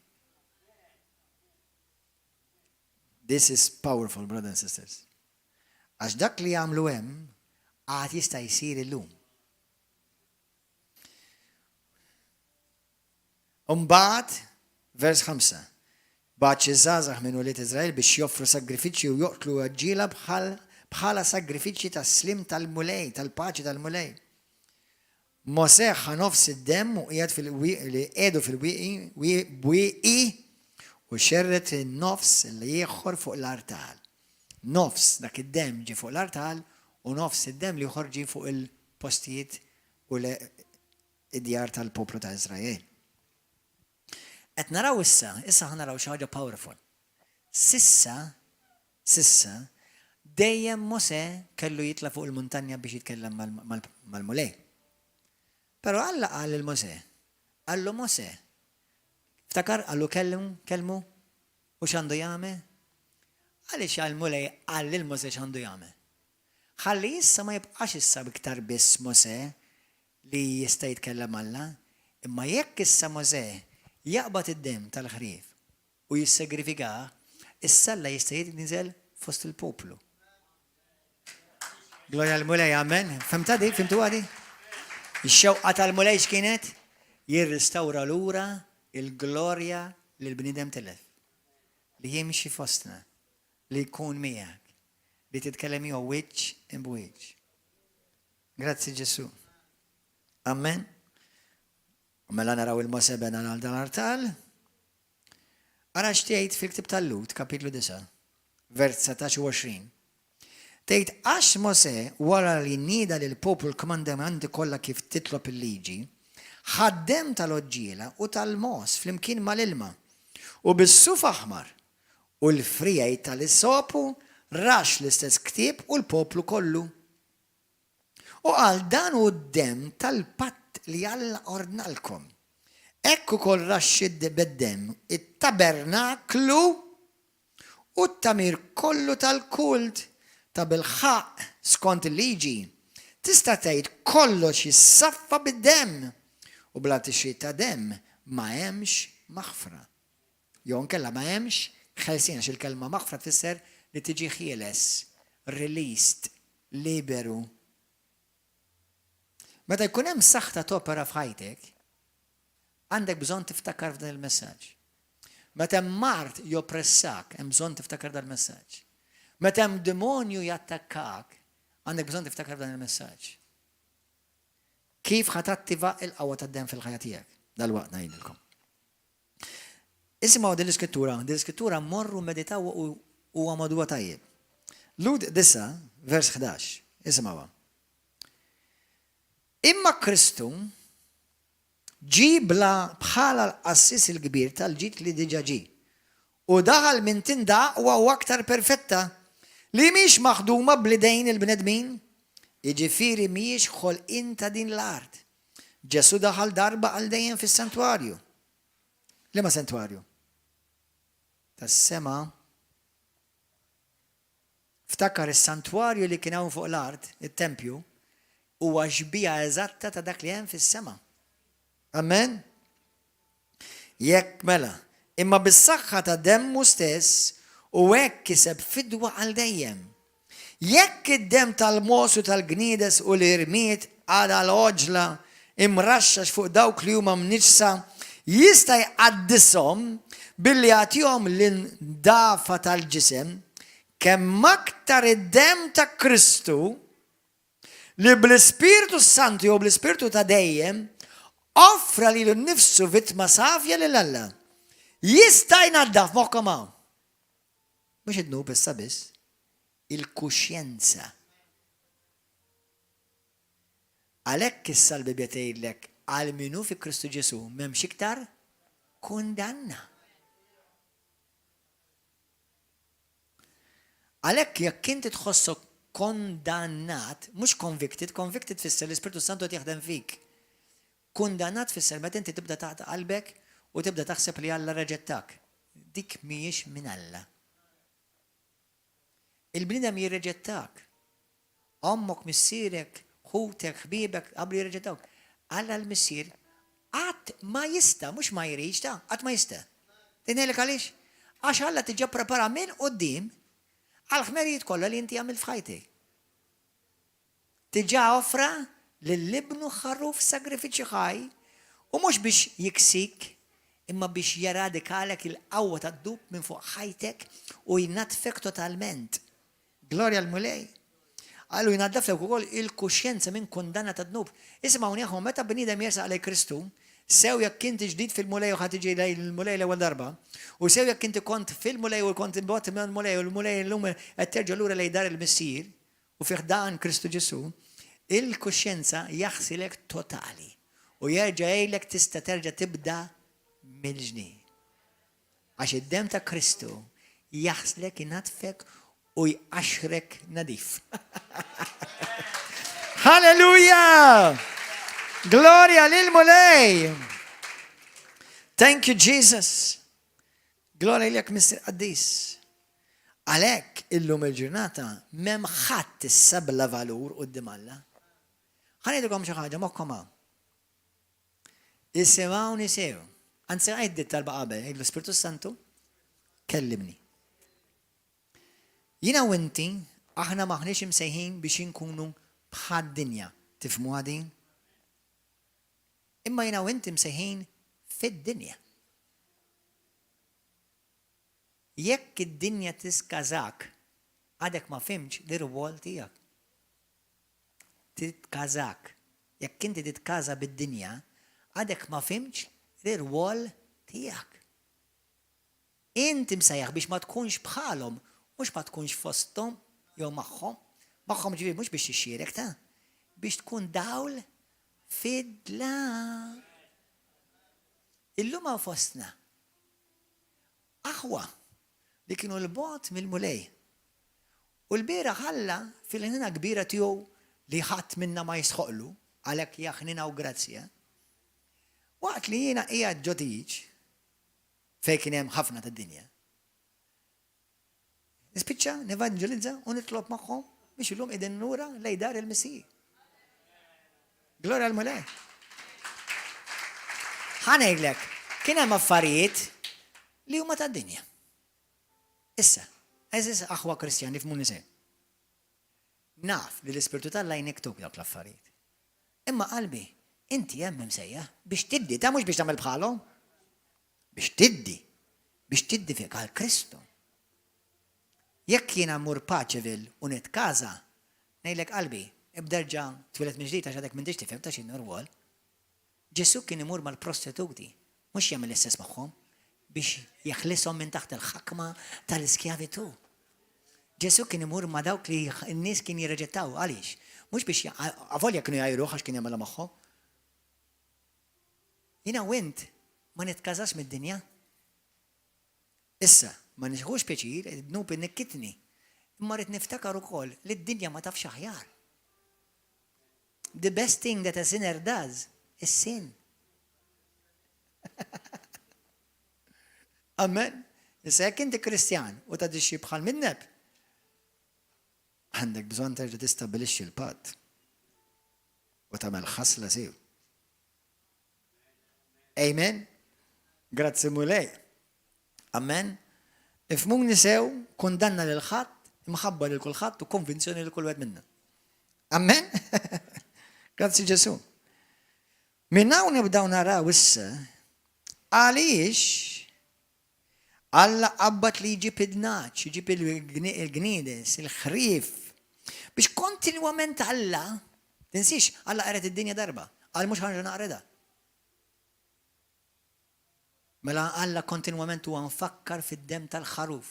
A: This is powerful, brothers and sisters. Għax dak li jagħmlu hemm għad jista' jsir illum. Umbagħad, vers 5. Baċ iż-żgħażagħ minn Ulied Iżrael biex joffru sagrifiċċji u joqtlu aġġiela bħala sagrifiċċji tas-slim tal-mulej, tal-paċi tal-mulej. Mosè ħa nofs id-demm u qiegħdu fil-wieqi u xerret in-nofs li jieħor fuq l-artal. Nofs dak id-demm ġi fuq l-artal u nofs id-demm li jħorġi fuq il-postijiet u id-djar tal-poplu ta' Iżrael. Qed naraw issa ħanaraw xi ħaġa powerful. Sissa dejjem Mosè kellu jitla' fuq il-muntanja biex jitkellem mal-mulej. Però Alla qal il-Mosè, qallu Mosè, ftakar qallu kellmu u x'għandu jagħmel? Għaliex għall-mulej qal lil-Mosè x'għandu jagħmel. Ħalli issa ma jibqax issa biktar biss Mosè li jista' jitkellem Alla, imma jekk issa Mosè jaqbad id-demm tal-ħrief u jissagrifikah, issa Alla jista' jinżel fost il-poplu. Glorja l-mulej, amen. Fimtu għadi? Ix-xewqa tal-mulej x'kienet? Jirristawra lura il-glorja li l-bniedem tilef. Li jimxi fostna, li jkun miegħek, li titkellem jew wiċċ in b'wiċċ. Grazzi Ġesu. Amen. U mela naraw il-Mosè bena għal dan artal. Ara x'tgħid fil-Ktib tal-Lut, kapitlu 9, vers 19 u 20. Tgħid għax Mosè wara li nida lil poplu l-komandamenti kollha kif titlob il-liġi, ħaddem tal-oġġiela u tal-mos flimkien mal-ilma u bis-suf aħmar u l-frijaj tal-isopu rax l-istess ktieb u l-poplu kollu. U għal dan u d-dem tal-patt li Alla ordnalkom. Ekku kol raxxid bed-dem it-tabernaklu u t-tamir kollu tal-kult ta' bil-ħaq skont il-liġi. Tista' tgħid kollox jissaffa bid-dem u bla tixrid ta' dem ma hemmx maħfra. Jew inkella ma hemmx ħelsien għax il-kelma maħfra tfisser li tiġi ħieles, released, liberu. Meta jkun hemm saħħa topera f'ħajtek, għandek bżonn tiftakar f'dan il-messaġġ. Meta hemm mart joppressak, hemm bżonn tiftakar dan il-messaġġ. Meta hemm demonju jattakkak, għandek bżonn tiftakar f'dan il-messaġġ. Kif ħatattiva il-qawwa tad-dem fil-ħajja tiegħek? Dal-waqt ngħidilkom. Isimgħu din l-iskrittura morru meditaw u għamadu tajjeb. Lud 9, vers 11, isimgħuha. Imma Kristu ġibla bħala l-qassis il-kbir tal-ġid li diġà ġi u daħal minn tindaq u aktar perfetta li mhix maħduma b'lidejn il-bnedmin, jiġifieri mhijiex ħolqien ta' din l-art. Ġesu daħal darba għal dejjem fis-santwarju. Liema santwarju? Tas-sema. Ftakar is-santwarju li kien hawn fuq l-art, it-tempju, huwa xbija eżatta ta' dak li hemm fis-sema. Amen? Jekk mela, imma bis-saħħa ta' demmu stess u hekk kiseb fidwa għal dejjem. Jekk id-dem tal-mos u tal-gniedes u l-irmiet għada l-oġla imraxxax fuq dawk li huma mniġsa jista' jqaddishom billi jagħtihom l-indafa tal-ġisem kemm aktar id-dem ta' Kristu li bl-Ispiritu Santu jew bl-Ispiritu ta' dejjem offra lilu nnifsu vittma safja lil Alla. Jista' jnaddaf moħħkom hawn. Mhux id-nub issa biss, il-kuxjenza. Għalhekk issa l-Bibja tgħidlek għal minu fi Kristu Ġesu m'hemmx iktar kundanna. Għalhekk jekk inti tħossok kondannat, mhux convicted fisser l-Ispiritu Santu qed jaħdem fik. Kundannat fisser meta inti tibda taqta' qalbek u tibda taħseb li Alla reġettak. Dik mhijiex minn Alla. Il-bniedem jirreġettak. Ommok, missierek, ħutek, ħbibek, qablu jirreġettawk. Alla l-missier għat ma jista, mux ma jriġ ta' għat ma jista. Tinħelek għalix? Għax Alla tiġa prepara minn qoddim għal-ħmerijiet kollha li inti għamil f'ħajtek. Tiġa offra l-libnu ħarruf sagrifiċi ħaj u mux biex jiksik imma biex jaradik il-qawwa tad-dub minn fuq ħajtek u jnatfek totalment. Gloria l-mulej. Għallu jnaddaflek ukoll il-kuxjenza minn kundanna tad-dnub. Isma' unieħu meta bniedem jersaq għalej Kristu, sew jekk inti ġdid fil-mulej u ħad tiġi l-mulej l-ewwel darba, u sew jekk inti kont fil-mulej u kont imbagħad minn mulej u l-mulej llum qed terġa' lura lejn dar il-missier u fih dan Kristu Ġesu, il-kuxjenza jaħsilek totali u jerġa' jgħidlek tista' terġa' tibda mill-ġdid. Għax id-dem ta' Kristu jaħslek inatfek u jqaxrek nadif. Halleluja! Gloria lil-mulej! Thank you, Jesus. Gloria lilek, Mr. Qaddis. Għalek, illum il-ġurnata, mem ħadd issabla valur qudiem Alla. Ħanejdukom xi ħaġa mokkoma. Isimgħuni sew. Anzi għajdit tal-baqabe, l-Spiritu Santu kellimni. Jina u inti, aħna maħniex imsejħin biex inkunu bħad-dinja. Tifhmu għadin? Imma jina u inti msejħin fid-dinja. Jekk id-dinja tiskazak, għadek ma fimx l-irwol tijak. Titkazak. Jekk inti titkaza bid-dinja, għadek ma fimx l-irwol tijak. Inti msejjaħ biex ma tkunx bħalhom, mux ma tkunx fostom, jew magħhom ġifieri mhux biex ixxierek ta' biex tkun dawl fidla. Illum hawn fostna. Aħwa li kienu l-bot mill-mulej. U l-bira ħalla fil-ħnina kbira tiegħu li ħadd minna ma jisħoqlu għalhekk jaħnina u grazzja. Waqt li jiena qiegħed ġodiġ fejn kien hemm ħafna tad-dinja. Nispiċċa, nevanġelizza u nitlob magħhom biex illum qegħdin lura lejn dar il-Missija. Gloria l-mulej. Ħanejdlek, kien hemm affarijiet li huma tad-dinja. Issa, eżis aħwa Kristjan nifhmu nisej. Naf li l-Ispirtu tal-Alla jniktub dak l-affarijiet. Imma qalbi, inti hemm msejja biex tiddi, ta' mhux biex tagħmel bħalhom. Biex tiddi fik għal Kristu. Jekk jiena mmur Paċevil u nitkaża, ngħidlek qalbi, ibderġa' twilet minn ġdid għax għadek m'intix tifhem ta' x'inhu rwol. Ġesu kien imur mal-prostituti, mhux jagħmel l-istess magħhom biex jeħlishom minn taħt il-ħakma tal-iskjavitu. Ġesu kien imur ma' dawk li n-nies kien jirreġettaw għaliex, mhux biex avolja kienu jgħajruh għax kien jagħmilha magħhom. Jiena u int ma nitkażax mid-dinja. Issa, ma nixħux pjaċir, id-dnub innikkitni. Imma rrid niftakar ukoll li d-dinja ma tafx aħjar. The best thing that a sinner does is sin. Amen. Issa jekk inti Kristjan u tadixxi bħal minneb, għandek bżonn terġa' tistabbilixxi l-patt u tagħmel ħasla sew. Amen. Grazzi mulej. Amen. Ifhmuni sew, kundanna lil ħadd, imħabba lil kulħadd u konvinzjoni lil kull wieħed minna. Amen. Grazzi Ġesu. Minn hawn nibdew naraw issa għaliex Alla qabbat li jġib id-naċ, jġib il-gniedes, il-ħrief, biex kontinwament Alla, tinsix, Alla qaret id-dinja darba, għal mhux ħanġa naqreda. Mela Alla kontinwament huwa nfakkar fid-dem tal-ħaruf.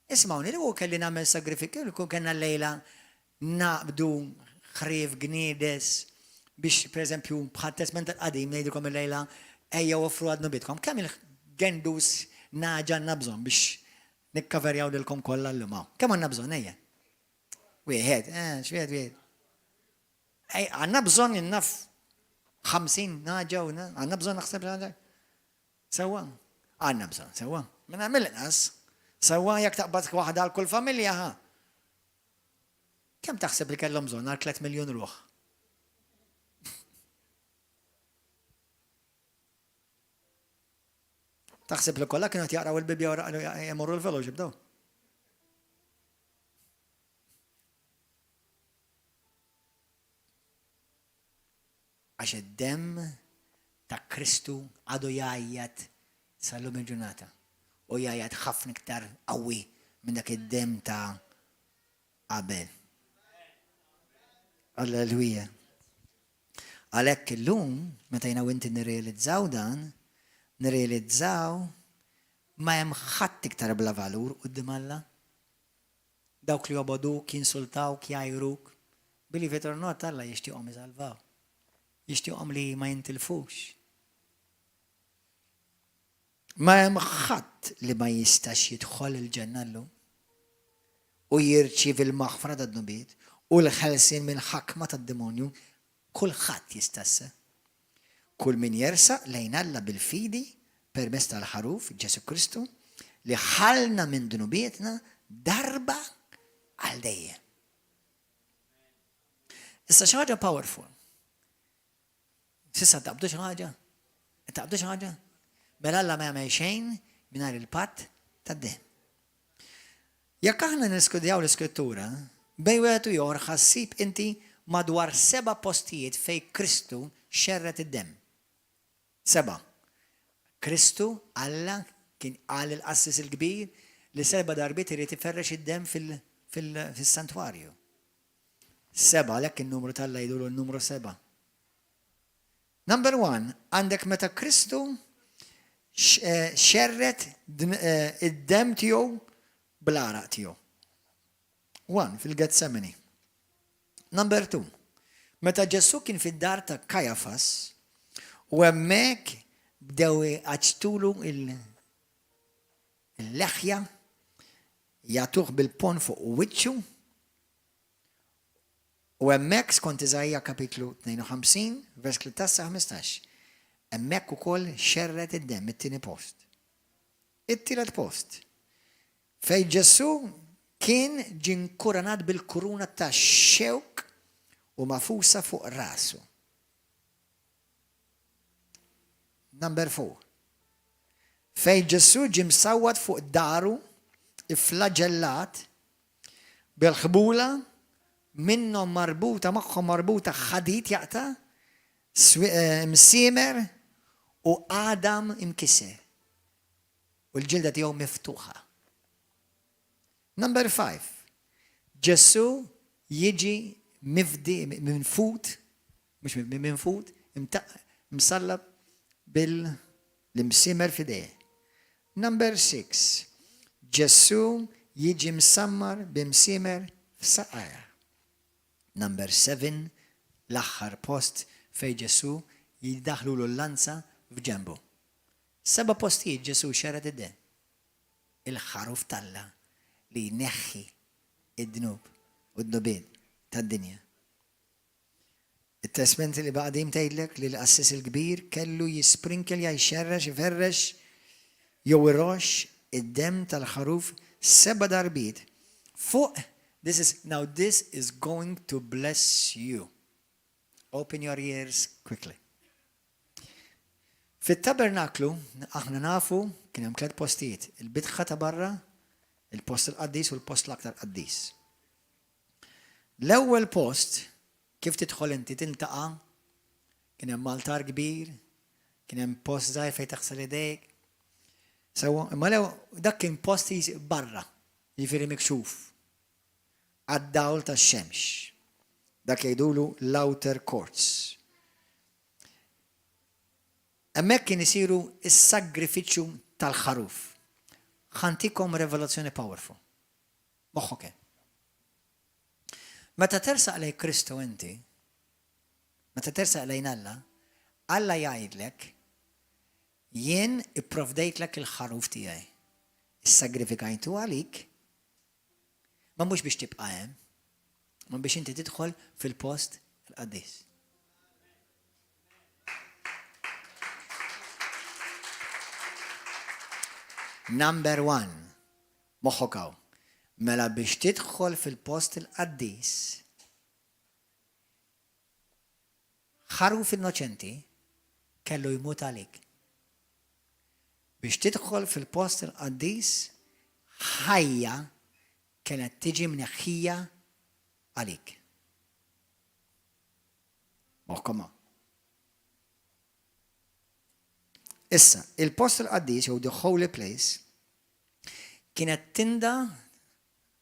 A: Ismawni li hu kelli nagħmel sagrifiki, li kellna lejla naqbdu ħrief gniedes biex pereżempju bħal testament tal-qadim ngħidilkom il-lejla ejja offru għadnu bitkom. Kemm il-gendus naġa għandna bżonn biex nikkaverjaw lilkom kollha llum hawn. Kemm għandna bżonn ejja? Wieħed, x'wieħed. Għandna bżonn innaf 50 naġa u għandna bżonn naħseb naġa. سوا għanna bżon, sewa. Minna mill-inqas, sewa jak taqbad waħda għal kull familja, ha? Kem taħseb li kellhom bżonn għal 3 miljon ruħ? Taħseb li kollha kienu jaqraw il-Bibja u jemorru l-fellowship daw? Għax id-dem ta' Kristu għadu jgħajjat sal-lum il-ġurnata. U jgħajjat ħafna iktar qawwi minn dak id-dem ta' Abel. Alleluja. Għalhekk illum, meta jina inti nirrealizzaw dan, nirrealizzaw ma hemm ħadd iktar bla valur quddiem Alla. Dawk li joboduk, jinsultawk, jgħajruk, believe it or not, Alla jixtieqhom isalvaw. Jixtieqhom li ma jintilfux. Ma hemm ħadd li ma jistax jidħol il-ġenna llum u jirċiev il-maħfra tad-nubiet u l-ħelsien minn ħakma tad-demonju, kulħadd jistassa. Kull min jersaq lejn Alla bil-fidi permezz tal-ħaruf Ġesu Kristu li ħalna minn dunubietna darba għal dejjem. Issa xi ħaġa powerful. Sissa taqbdu xi ħaġa? Taqbdu xi ħaġa? Mela Alla ma jagħmel xejn mingħajr il-patt tad-demm. Jekk aħna niskudjaw l-Iskrittura, bejn wieħed u ieħor ħassib inti madwar 7 postijiet fejn Kristu xerret id-demm. 7. Kristu Alla kien qal il-qassis il-kbir li 7 darbiet irid iferrex id-demm fis-santwarju. 7 għalhekk in-numru tal-Alla jgħidulu n-numru 7. Number 1, għandek meta Kristu xerret id-demm tiegħu bl-araq tiegħu. 1 fil-Getsemani. Number 2, meta Ġesu kien fid-dar ta' Kajafas u hemmhekk bdew għaġtulu il-leħja jagħtuh bil-pon fuq wiċċu u hemmhekk skont Iżajja kapitlu 52, vers 13-15. Hemmhekk ukoll xerret id-demm it-tieni post. It-tielet post. Fejn Ġesu kien ġinkuranat bil-kuruna ta' xewk u mafusa fuq rasu. Number 4. Fejn Ġesu ġie msawwad fuq daru iflaġellat bil-ħbula minnhom marbuta magħhom marbuta ħadid jaqta' msiemer u Adam imkiser. U l-ġilda tiegħu miftuħa. Number 5. Ġesu jiġi minfut, mhux minfut, msallab bil-imsiemer fideh. Number 6. Ġesu jiġi msammar b'imsiemer f'saqajja. Number 7. L-aħħar post fej Ġesu jiddaħlu l-lanza f'ġembu. 7 postijiet Ġesu xerret id-demm. Il-ħaruf talla li jneħħi id-dnub u d-nubiet tad-dinja. Il-testament li baqdim tgħidlek li l-qassis il-kbir kellu jisprinkel jxerrex, jferrex, jew irox id-demm tal-ħaruf 7 darbiet fuq. This is going to bless you. Open your ears quickly. Fit-tabernaklu, aħna nafu kien hemm 3 postijiet, il-bidħa ta' barra, il-post il-qaddis u l-post l-aktar qaddis. L-ewwel post kif tidħol inti tiltaqa' kien hemm altar kbir, kien hemm post żgħir fejn taħsel idejk. Imma dak kien post barra, jiġifieri mikxuf, għad-dawl tax-xemx. Dak jgħidulu l-outer courts. Hemmhekk kien isiru s-sagrifiċċju tal-ħaruf. Ħantikom revelazzjoni powerful. Moħħok hemm. Meta tersaq lejn Kristu inti, meta tersaq lejn Alla, Alla jgħidlek jien ipprovdejtlek il-ħaruf tiegħi. Issagrifikajtu għalik, ma mhux biex tibqa' hemm, ma biex inti tidħol fil-post il-qaddis. Number one. Moħħokaw. Mela biex tidħol fil-post il-qaddis. ħaruf innoċenti kellu jmut għalik. Biex tidħol fil-post il-qaddis, ħajja kienet tiġi mneħħija għalik. Moħkoma. Issa, il-post il-qaddis, jew the holy place, kienet tinda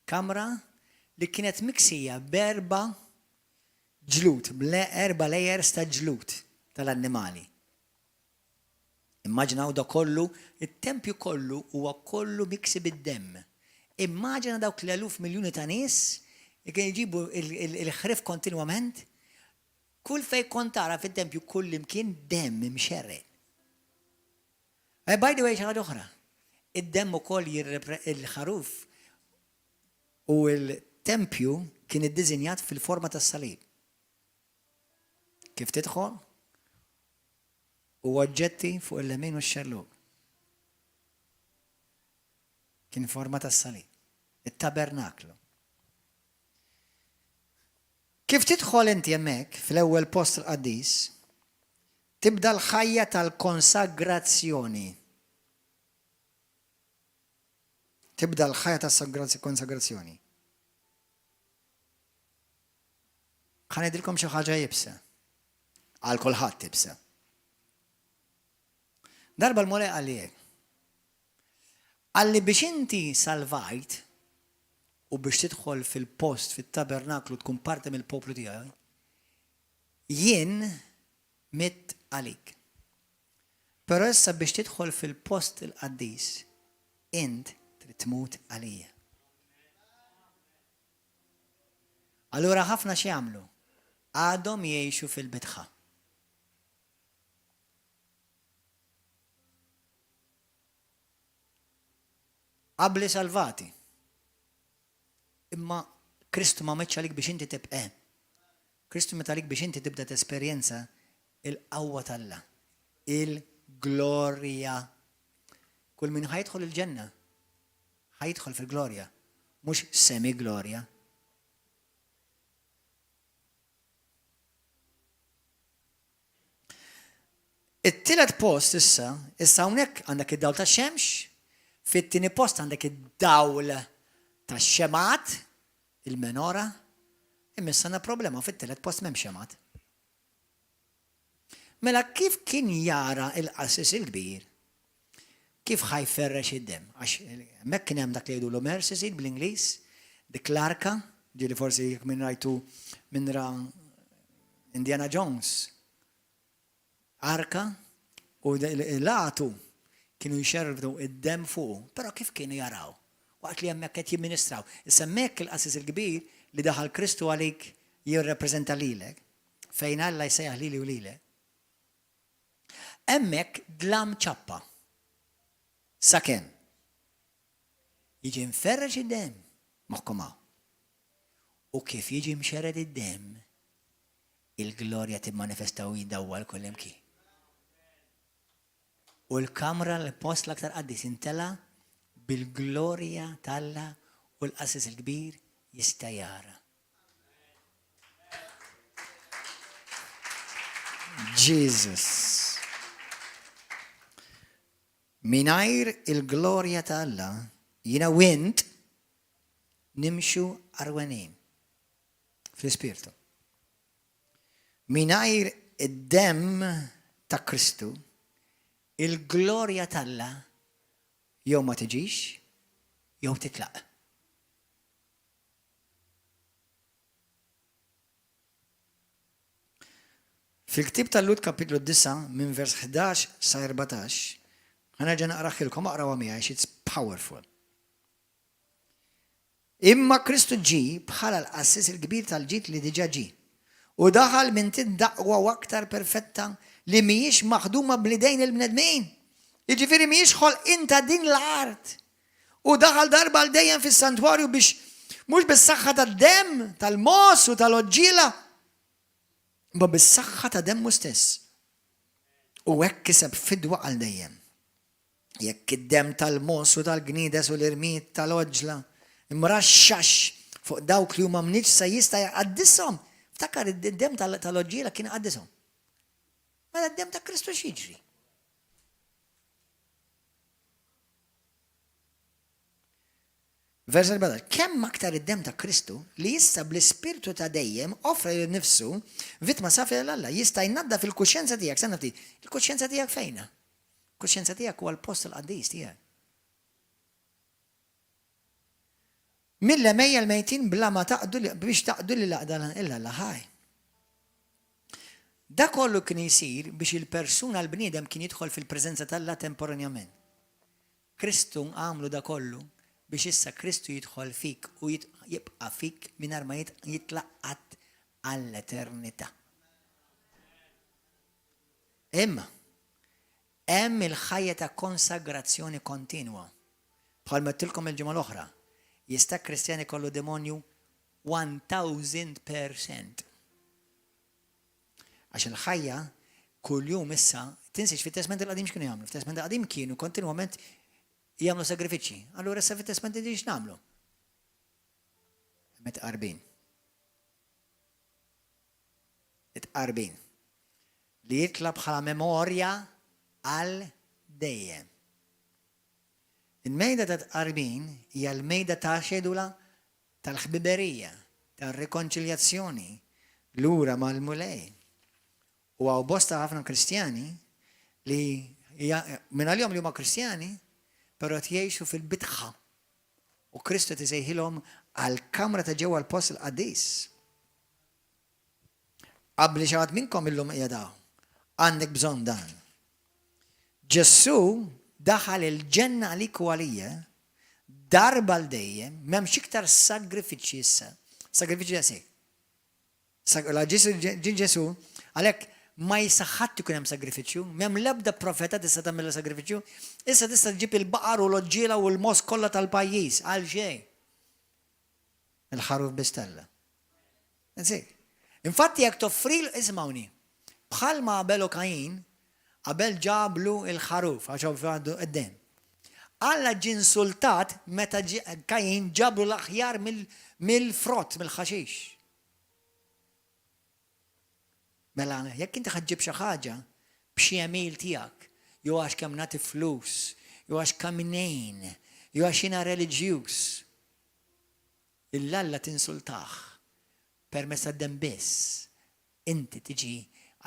A: kamra li kienet miksija berba ġlut, erba lejers ta' ġlut tal-annimali. Immaġinaw da kollu, il-tempju kollu huwa kollu miksi bid-demm. Immaġina dawk l-eluf miljoni ta' nies li kien jġibu il-ħrif kontinwament, kull fej kontara fit-tempju kull imkien demm imxerre. By the way, xaħġa oħra. Id-demm ukoll il-ħaruf u il-tempju kien iddiżinjat fil-forma tas-salib. Kif tidħol? U oġġetti fuq il-lemin u x-xerluk. Kien forma tas-salib. Il-tabernaklu. Kif tidħol inti hemmhekk fl-ewwel post il-qaddis, tibda l-ħajja tal-konsagrazzjoni. Tibda l-ħajja tal-konsagrazzjoni. Ħanedilkom xi ħaġa jibsa. Għal kulħadd tibsa. Darba l-mulej għalijek. Għalli biex inti salvajt u biex tidħol fil-post, fil-tabernaklu, tkun parti mill-poplu tiegħi, jien mit għalik. Però issa biex tidħol fil-post il-qaddis, int trid tmut għalija. Allura ħafna x'jagħmlu? Għadhom jgħixu fil-bitħa. Qabli salvati. Imma Kristu ma meċċ għalik biex inti tibqa'. Kristu met għalik biex inti tibda tesperjenza il-qawwa tal-Alla, il-glorja. Kull min ħajidħol il-ġenna, ħajidħol fil-glorja, mhux semi-glorja. It-tielet post issa hawnhekk għandek id-dawl tax-xemx, fit-tieni post għandek id-dawl tax-xemat, il-menora, imma issa għandna problema fit-tielet post m'hemm xemat. Mela kif kien jara il-qassis il-kbir? Kif ħajferrex id-dem? Għax hemmhekk kien hemm dak li jgħidu l-mercy seat bl-Ingliż, dik l-arka, ġieli forsi jekk min rajtu minn ra Indiana Jones. Arka u l-għatu kienu jxervdu id-dem fuq, però kif kienu jaraw? Waqt li hemmhekk qed jimministraw. Issa hemmhekk il-qassis il-kbir li daħal Kristu għalik jirrepreżenta lilek, fejn Alla jsejjaħ lili u lilek. Hemmhekk dlam ċappa. Sakemm jiġi mferreġ id-dem, moħħkom hawn. U kif jiġi mxered id-dem, il-glorja timmanifesta u jiddawwal kull imkien. U l-kamra l-post l-aktar qaddis intela bil-glorja tal-Alla u l-qassis il-kbir jista' jara. Jesus. Minajr il-glorja ta' Alla, jina wint nimxu arwenin fl-ispirtu. Minajr id-dem ta' Kristu, il-glorja ta' Alla jew ma tiġix, jew titlaq. Fil-ktib tal-Lut kapitlu 9 minn vers 11 sa 14, ħanerġa' naqraħilkom aqraw miegħi, it's powerful. Imma Kristu ġi bħala l-qassis il-kbir tal-ġid li diġà ġi. U daħal minn tiddaqwa u aktar perfetta li mhijiex maħduma bl-idejn il-bnedmin. Jiġifieri mhijiex ħolqien ta' din l-art. U daħal darba l-dejjem fis-santwarju biex mhux bis-saħħa tad-demm, tal-mos u tal-oġġiela, ma bis-saħħa ta' demmu stess. U hekk kiseb fidwa għal dejjem. jekk id-dem tal-mos u tal-gnides u l-irmiet tal-oġla imraxxax fuq dawk li huma mniġsa jista' jqaddishom. Ftakar id-dem tal-oġġiela kien qaddishom. Mela d-dem ta' Kristu x'jiġri? Vers 14. Kemm aktar id-dem ta' Kristu li jista' bl-ispirtu ta' dejjem offra lil nifsu vittma safi l-Alla jista' jnadda fil-kuxjenza tiegħek. Sanna ftit, il-kuxjenza tiegħek fejna? Il-kuxjenza tiegħek huwa l-post il-qaddis tiegħek. Mill-mejja l-mejtin bla ma taqdu biex taqdu li laqda illa ħaj. Da kollu kien jsir biex il-persuna l-bniedem kien jidħol fil-preżenza tal-Alla temporanjament. Kristu għamlu da kollu biex issa Kristu jidħol fik u jibqa' fik mingħajr ma jitlaqqat għall-eternità. Imma hemm il-ħajja ta' konsagrazzjoni kontinwa. Bħalma tilkom il-ġimgħa l-oħra, jista' Kristjan ikollu demonju 1000%. Għax il-ħajja kuljum issa tinsiex fit-Testament il-Qadim x'kienu jagħmlu. Fit-Testament il-Qadim kienu kontinwament jagħmlu sagrifiċċji. Allura issa fit-Testament il-ġdid x'nagħmlu? Itqarbin. Li jitla bħala memorja għal dejjem. Il-mejda ta' tqarbin hija l-mejda ta' xedula tal-ħbiberija, tal-rekonċiljazzjoni, lura mal-mulej. U għaw bosta ħafna Kristjani li minn għal-jom li huma Kristjani, pero jgħixu fil-bitħa. U Kristu tisejħilhom għal-kamra ta' ġewwa l-post il-qaddis. Qabli xi minnkom illum jadaw, għandek bżonn dan. Ġessu daħal il-ġenna għalik u għalija, darba l-dejjem, m'hemmx iktar sagrifiċċji issa. Sagrifiċċji jasik. Ġesu, għalhekk ma jisaħħat ikun hemm sagrifiċċju, m'hemm l-ebda profeta tista' tagħmel sagrifiċċju, issa tista' tġib il-baqar u l-oġġiela u l-mos kollha tal-pajjiż għal xejn. Il-ħaruf bistella. Infatti jekk toffri ismawni, bħalma Abel u Kajin, Abel ġablu il-ħaruf għax għandu qedem. Alla ġinsultat meta Kajin ġablu l-aħjar mill-frott, mill-ħaxix. Mela, jekk inti ħaġġib xi ħaġa b'xi emil tiegħek, jew għax kemm nagħti flus, jew għax kemm nejn, jew għax jiena reliġjuż, il-Alla tinsultaħ permezz tad-dem biss. Inti tiġi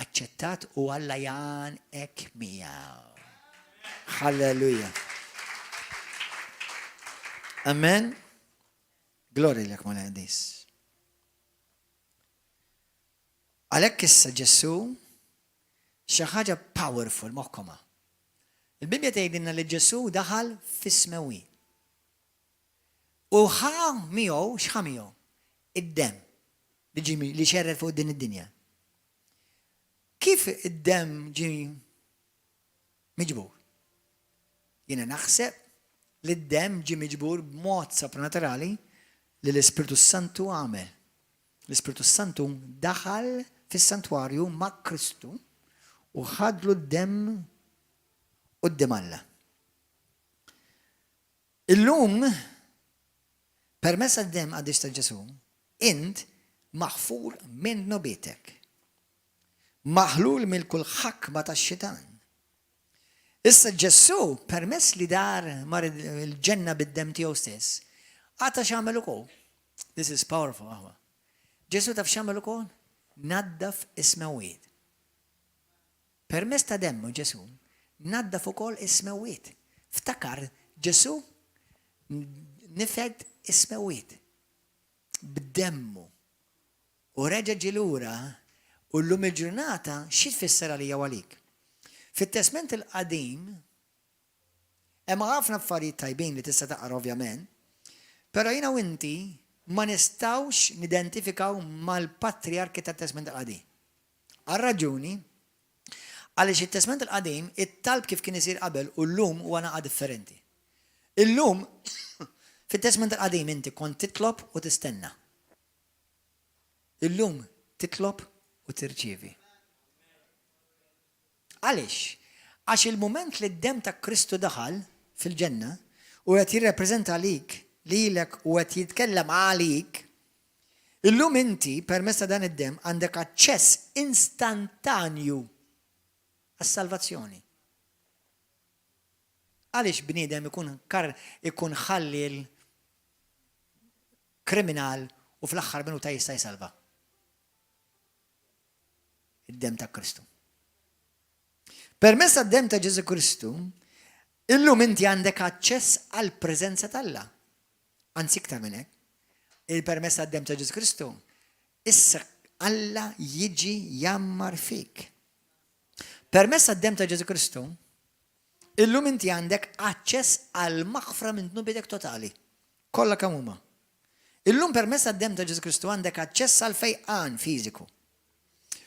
A: aċċettat u Alla jan ek miegħu. Halleluja. Amen. Glory lek ma l-għadis. Għalhekk issa Ġesu xi ħaġa powerful moħħkomha. Il-Bibja tgħidilna li Ġesu daħal fis-smewi. U ħa miegħu x'ħa miegħu? Id-dem li xerred fuq din id-dinja. Kif id-dem ġi miġbur? Jiena naħseb li d-dem ġi miġbur b'mod supernaturali li l-Ispiritu Santu għamel. L-Ispiritu Santu daħal fis-santwarju ma' Kristu u ħadlu d-dem qudiem Alla. Illum permezz għad-dem għaddix ta' Ġesu, int maħfur minn nobitek. Maħlul mill kull ħakma tax-xitan. Issa Ġesu permezz li dar mar il-ġenna bid-dem tiegħu stess, għata x'għamel ukoll. This is powerful aħwa. Ġesu taf x'għamel ukoll? Naddaf ismewiet. Permezz ta' demmu Ġesu naddaf ukoll ismewiet. Ftakar Ġesu nifed ismewiet b'demmu. U reġa' ġilura u llum il-ġurnata xi tfisser għalija għalik. Fit-Testament il-Qadim hemm ħafna affarijiet tajbin li tista' taqra ovvjament, però jiena u inti ma nistgħux nidentifikaw mal-patriarki tat-Testament il-Qadim. Għar-raġuni għaliex it-Testament il-Qadim it-talb kif kien isir qabel u llum huwa naqa' differenti. Illum fit-Testament il-Qadim inti kont titlob u tistenna. Illum titlob u tirċievi. Għaliex? Għax il-moment li d-dem ta' Kristu daħal fil-ġenna u qed jirrepreżenta għalik, lilek u qed jitkellem għalik, illum inti permezz ta' dan id-dem għandek aċċess instantanju għas-salvazzjoni. Għaliex bniedem ikun ħalli l-kriminal u fl-aħħar minuta jista' jsalva. Id-dem ta' Kristu. Permezz tad-dem ta' Ġesu Kristu, illum inti għandek aċċess għall preżenza tal-Alla. Anzi iktar minn hekk, il-permezz tad-dem ta' Ġesu Kristu, issa Alla jiġi jammar fik. Permezz tad-dem ta' Ġesu Kristu, illum inti għandek aċċess għal maħfra minn dnubidek totali. Kollha kemm huma. Illum permezz tad-dem ta' Ġesu Kristu għandek aċċess għal fejqan fiżiku.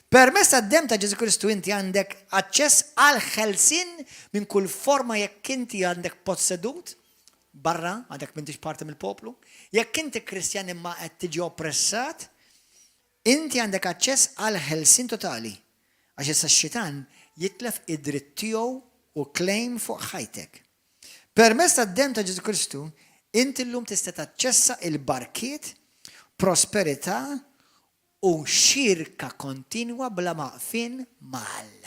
A: Permezz tad-dem ta' Ġesu Kristu inti għandek aċċess għal ħelsin minn kull forma jekk inti għandek possedut barra, għandek m'intix parti mill-poplu, jekk inti Kristjan imma qed tiġi oppressat, inti għandek aċċess għal ħelsin totali. Għax issa x-xitan jitlef id-dritt tiegħu u claim fuq ħajtek. Permezz tad-dem ta' Ġesu Kristu, inti llum tista' taċċessa il-barkiet, prosperità u xirka kontinwa bla maqfin mal.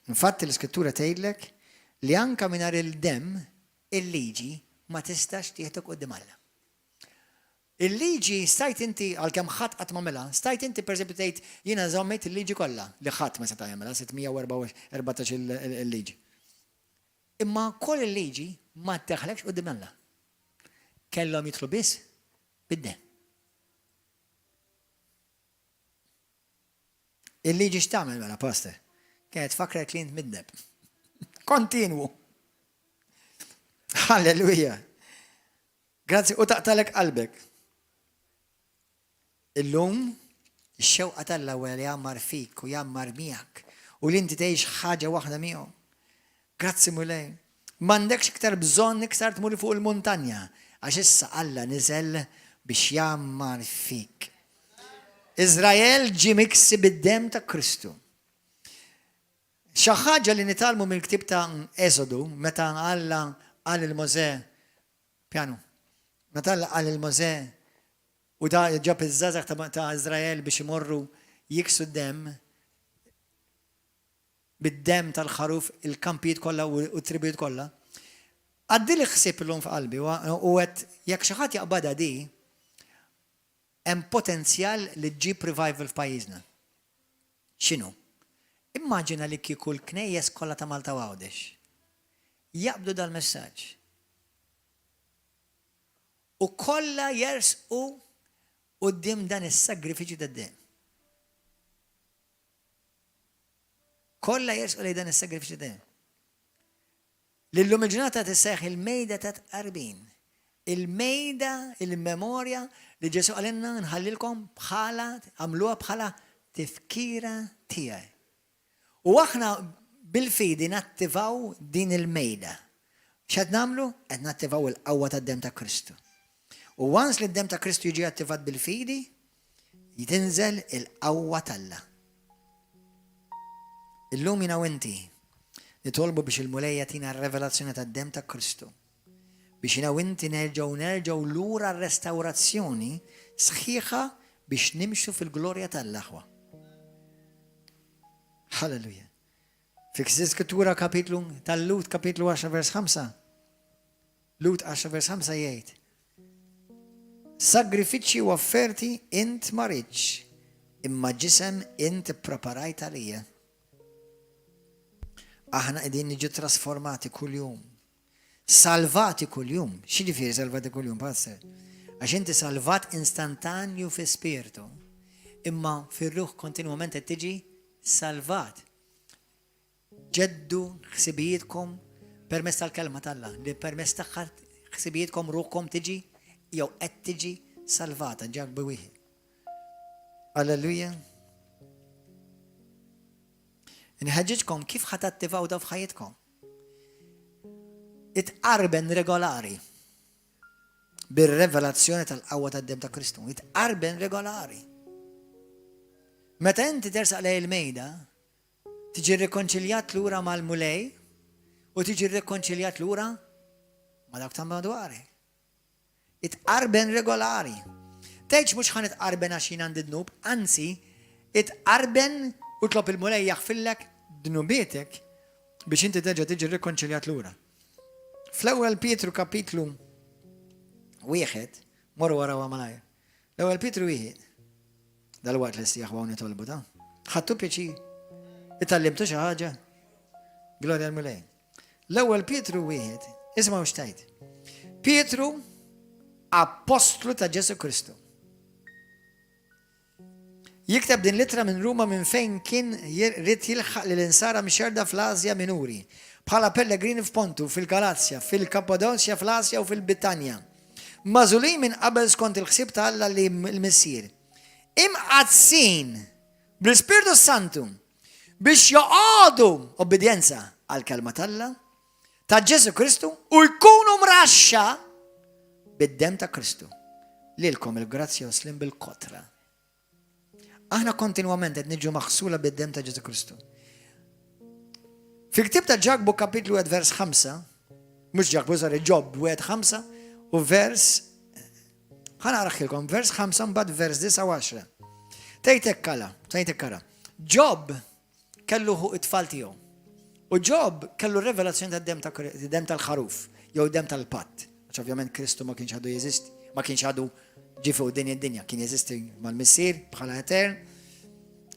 A: Infatti l-Iskrittura tgħidlek li anke mingħajr il-dem il-liġi ma tistax tieħdek quddiem Alla. Il-liġi stajt inti għalkemm ħadd qatt m'għamilha, stajt inti pereżempju tgħid jiena żommejt il-liġi kollha li ħadd ma seta' jagħmilha 614 il-liġi. Imma koll il-liġi ma teħlekx quddiem Alla. Kellhom jidħlu biss bid-dem. Il-liġi x'tagħmel mela pastor? Kienet fakra klient mid-deb. Kontinwu. Halleluja. Grazzi u taqtalek qalbek. Illum ix-xewqa tal-ewwel li jammar fik u jammar miegħek u li inti tgħix ħaġa waħda miegħu. Grazzi mulej. M'għandekx iktar bżonn iktar tmur fuq il-muntanja għax issa Alla niżel biex jammar fik. Izrael ġie miksi bid-dem ta' Kristu. Xi ħaġa li nitalmu mill-ktieb ta' Eżodu meta Alla qal il-Mosè pjanu. Meta Alla qal il-Mosè u da ġab iż-żgħażagħ ta' Izrael biex imorru jiksu d-dem bid-dem tal-ħaruf il-kampijiet kollha u t-tribijiet kollha. Għaddi li ħsieb illum f'qalbi u qed jekk xi ħadd jaqbadha di hemm potenzjal li ġġib revival f'pajjiżna. X'inhu? Immaġina li kieku l-knejjes kollha ta' Malta Għawdex jaqbdu dal-messaġġ. U kollha jersqu quddiem dan is-sagrifiċċju tad-dem. Kollha jersqu lejn dan is-sagrifiċċju tad-dem. Lillum il-ġurnata tisseħħ il-mejda ta' tqarbin. Il-mejda, il-memorja li Ġesu għalenna nħallilkom bħala, għamluha bħala tifkira tiegħi. U aħna bil-fidi nattivaw din il-mejda. X'qed nagħmlu? Qed nattivaw il-qawwa tad-dem ta' Kristu. U once li d-dem ta' Kristu jiġi attivat bil-fidi, jitinżel il-qawwa tal-Alla. Illum jiena u inti nitolbu biex il-mulejja tina r-revelazzjoni tad-dem ta' Kristu. Biex jiena u inti nerġgħu lura r-restawrazzjoni sħiħa biex nimxu fil-glorja tal-Aħwa. Halleluja. Fik Skrittura kapitlu tal-Lut kapitlu 10 vers 5. Lut 10 vers 5 jgħid: Sagrifiċċji u offerti int ma ridx, imma ġisem int preparajt għalija. Aħna qegħdin niġu trasformati kuljum. Salvati kuljum. X'jiġifieri salvati kuljum, passer? Għax inti salvat instantanju fi spiritu, imma fir-ruħ kontinwament qed tiġi salvat. Ġeddu ħsibijietkom permezz tal-kelma tal-Alla, li permezz tagħha ħsibijietkom ruħkom tiġi jew qed tiġi salvata ġak bi wieħed. Alleluja. Inħeġġitkom kif ħatattivaw da f'ħajjitkom. Itqarben regolari bir-revelazzjoni tal-qawwa tad-dem ta' Kristu. Itqarben regolari. Meta inti tersaq lej il-mejda, tiġi rekonċiljat lura mal-mulej u tiġi rekonċiljat lura ma dak ta' madwari. Itqarben regolari. Tgħidx mhux ħan itqarben għax jien għandi dnub, anzi itqarben u tlob il-mulej jaħfillek dnubietek biex inti terġa' tiġi rekonċiljat lura. Fl-ewwel Pietru kapitlu 1, morru wara malajr. L-ewwel Pietru 1, dal-waqt li s-sjaħ nitolbu ta' ħadtu pjaċir. Itallimtu xi ħaġa? Glorja l-mulej. L-ewwel Pietru 1, isma' xtajt. Pietru apostlu ta' Ġesu Kristu. Jikteb din litra minn Ruma minn fejn kien rid jilħaq l-insara mxerda fl-Asja Minuri, bħala pellegrini f'Pontu, fil-Galazja, fil-Kappadokja, fl-Asja u fil-Bitanja. Mażulin minn qabel skont il-ħsieb ta' Alla li l-missier. Imqazzin bl-Spiritu Santu biex joqogħdu obbedjenza għal-kelma tal-Alla ta' Ġesu Kristu u jkunu mraxxa bid-dem ta' Kristu. Lilkom il-grazzja u slim bil-kotra. Aħna kontinwament qed niġu maħsula bid-dem ta' Ġesu Kristu. Fi ktib ta' Ġakbu kapitlu 1 vers 5, mhux Ġakbu sar Ġobb 1:5 u vers ħanaraħilkom vers 5 mbagħad vers 9 Tgħidlek kara. Ġobb kellu it-tfal tiegħu. U Ġobb kellu revelazzjoni tad-dem tal-ħaruf jew dem tal-patt. Għax ovvjament Kristu ma kienx għadu jeżisti, ma kienx għadu ġi fuq dinja, kien jeżisti mal-missier bħala etern.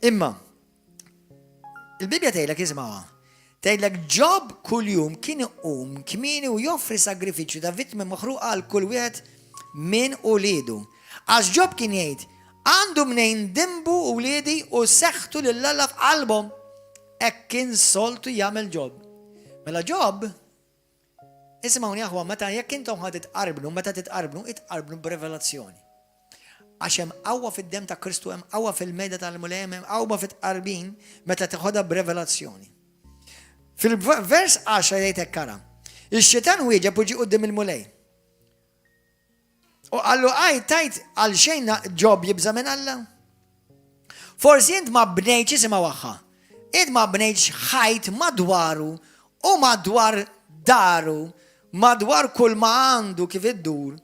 A: Imma il-Bibja tgħidlek isma'ha. Tgħidlek Ġobb kuljum kien iqum kmieni u joffri sagrifiċċju ta' vittmi maħruqa għal kull wieħed minn uliedu. Għax Ġobb kien jgħid għandu mnejn dimbu uliedi u seħħtu lill-Alla f'qalbhom. Hekk kien soltu jagħmel Ġobb. Mela Ġobb, isma'wni aħwa meta jekk intom ħad itqarbnu b'revelazzjoni. Għax hemm qawwa fid-dem ta' Kristu, hemm qawwa fil-mejda tal-mulej, hemm qawwa fit-tqarbin meta tieħodha b'revelazzjoni. Fil-vers 10 jgħidlek kara. Ix-xitan wieġeb u ġie quddiem il-mulej. U qallu tajt għal xejn Ġobb jibża minn Alla? Forsi int ma bnejtx isimha waħħa. Int ma bnejtx ħajt madwaru u madwar daru, madwar kull ma għandu kif iddur.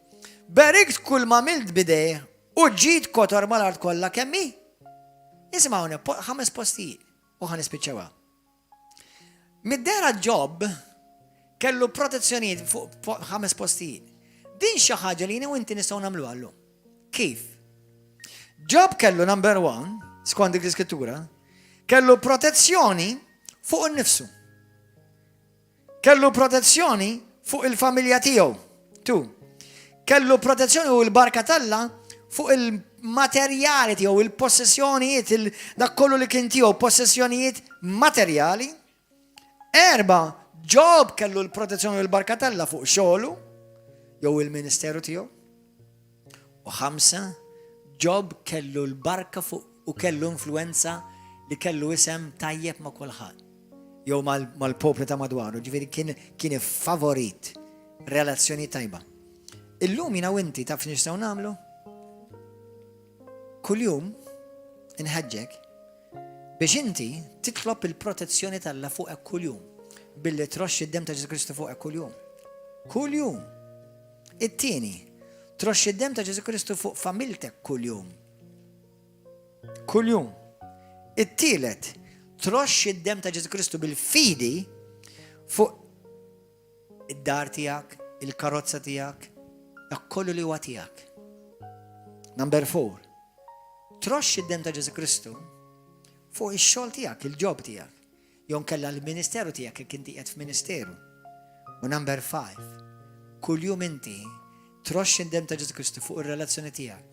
A: Berikt kull ma milt bidej u ġid kotor mal-art kollha kemm hi. Isimgħuni 5 postijiet u ħanispiċċewha. Mid-dera Ġobb kellu protezzjonijiet fuq 5 postijiet. Din xi ħaġa li u inti nistgħu nagħmlu għallu. Kif? Ġobb kellu number 1, skont dik l-iskrittura, kellu protezzjoni fuq innifsu. Kellu protezzjoni fuq il-familja tiegħu. 2. Kellu protezzjoni u l-barka talla fuq il-materjali tiegħu, il-possessjonijiet, dak kollu li kien tiegħu, possessjonijiet materjali. 4. Ġobb kellu l-protezzjoni u l-barka talla fuq xogħlu jew il-ministeru tiegħu. U 5. Ġobb kellu l-barka fuq u kellu influenza li kellu isem tajjeb ma' kulħadd. Jew mal-poplu ta' madwaru, ġifieri kien favorit, relazzjoni tajba. Illum jiena u inti taf x'nistgħu nagħmlu? Kuljum inħeġġek biex inti titlob il-protezzjoni tal-Alla fuqek kuljum billi troxxi d-dem ta' Ġesu Kristu fuqek kuljum. Kuljum. It-tieni, troxxi d-dem ta' Ġesu Kristu fuq familtek kuljum. Kuljum. It-tielet, troxxi d-dem ta' Ġesu Kristu bil-fidi fuq id-dar tiegħek, il-karozza tiegħek, dak kollu li huwa tiegħek. Number 4. Troxxi d-dem ta' Ġesu Kristu fuq ix-xogħol tiegħek, il-ġob tiegħek. Jew kellha l-ministeru tiegħek jekk inti qed f'ministeru. U number 5. Kuljum inti troxxi d-dem ta' Ġesu Kristu fuq ir-relazzjoni tiegħek.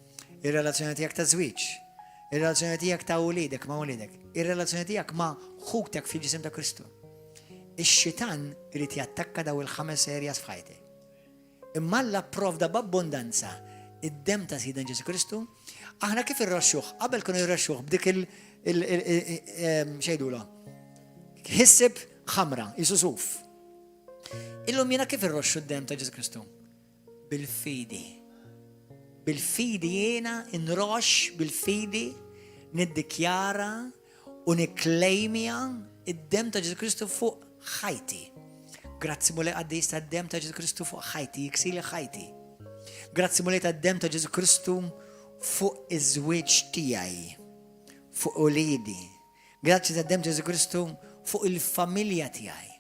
A: Ir-relazzjoni tiegħek ta' żwieġ, ir-relazzjoni tiegħek ta' wliedek ma' wliedek, ir-relazzjoni tiegħek ma' ħutek fil-ġisem ta' Kristu. Ix-xitan irid jattakka daw il-5 areas f'ħajtek. Imma Alla provda b'abbondanza id-dem ta' Sidna Ġesu Kristu. Aħna kif irraxxuh, qabel kienu jirraxxuh b'dik xejdula. Ħissib ħamra, jisusuf. Illum jiena kif irroxxu d-dem ta' Ġesu Kristu? Bil-fidi. Bil-fidi jiena inroxx bil-fidi niddikjara u niklejmija id-dem ta' Ġesu Kristu fuq ħajti. Grazzi mulej għaddejs ta' d-dem ta' Ġesu Kristu fuq ħajti, jiksili ħajti. Grazzi mulej ta' d-dem ta' Ġesu Kristu fuq iż-żwieġ tiegħi, fuq ulidi. Grazzi ta' d-dem ta' Ġesu Kristu fuq il-familja tiegħi.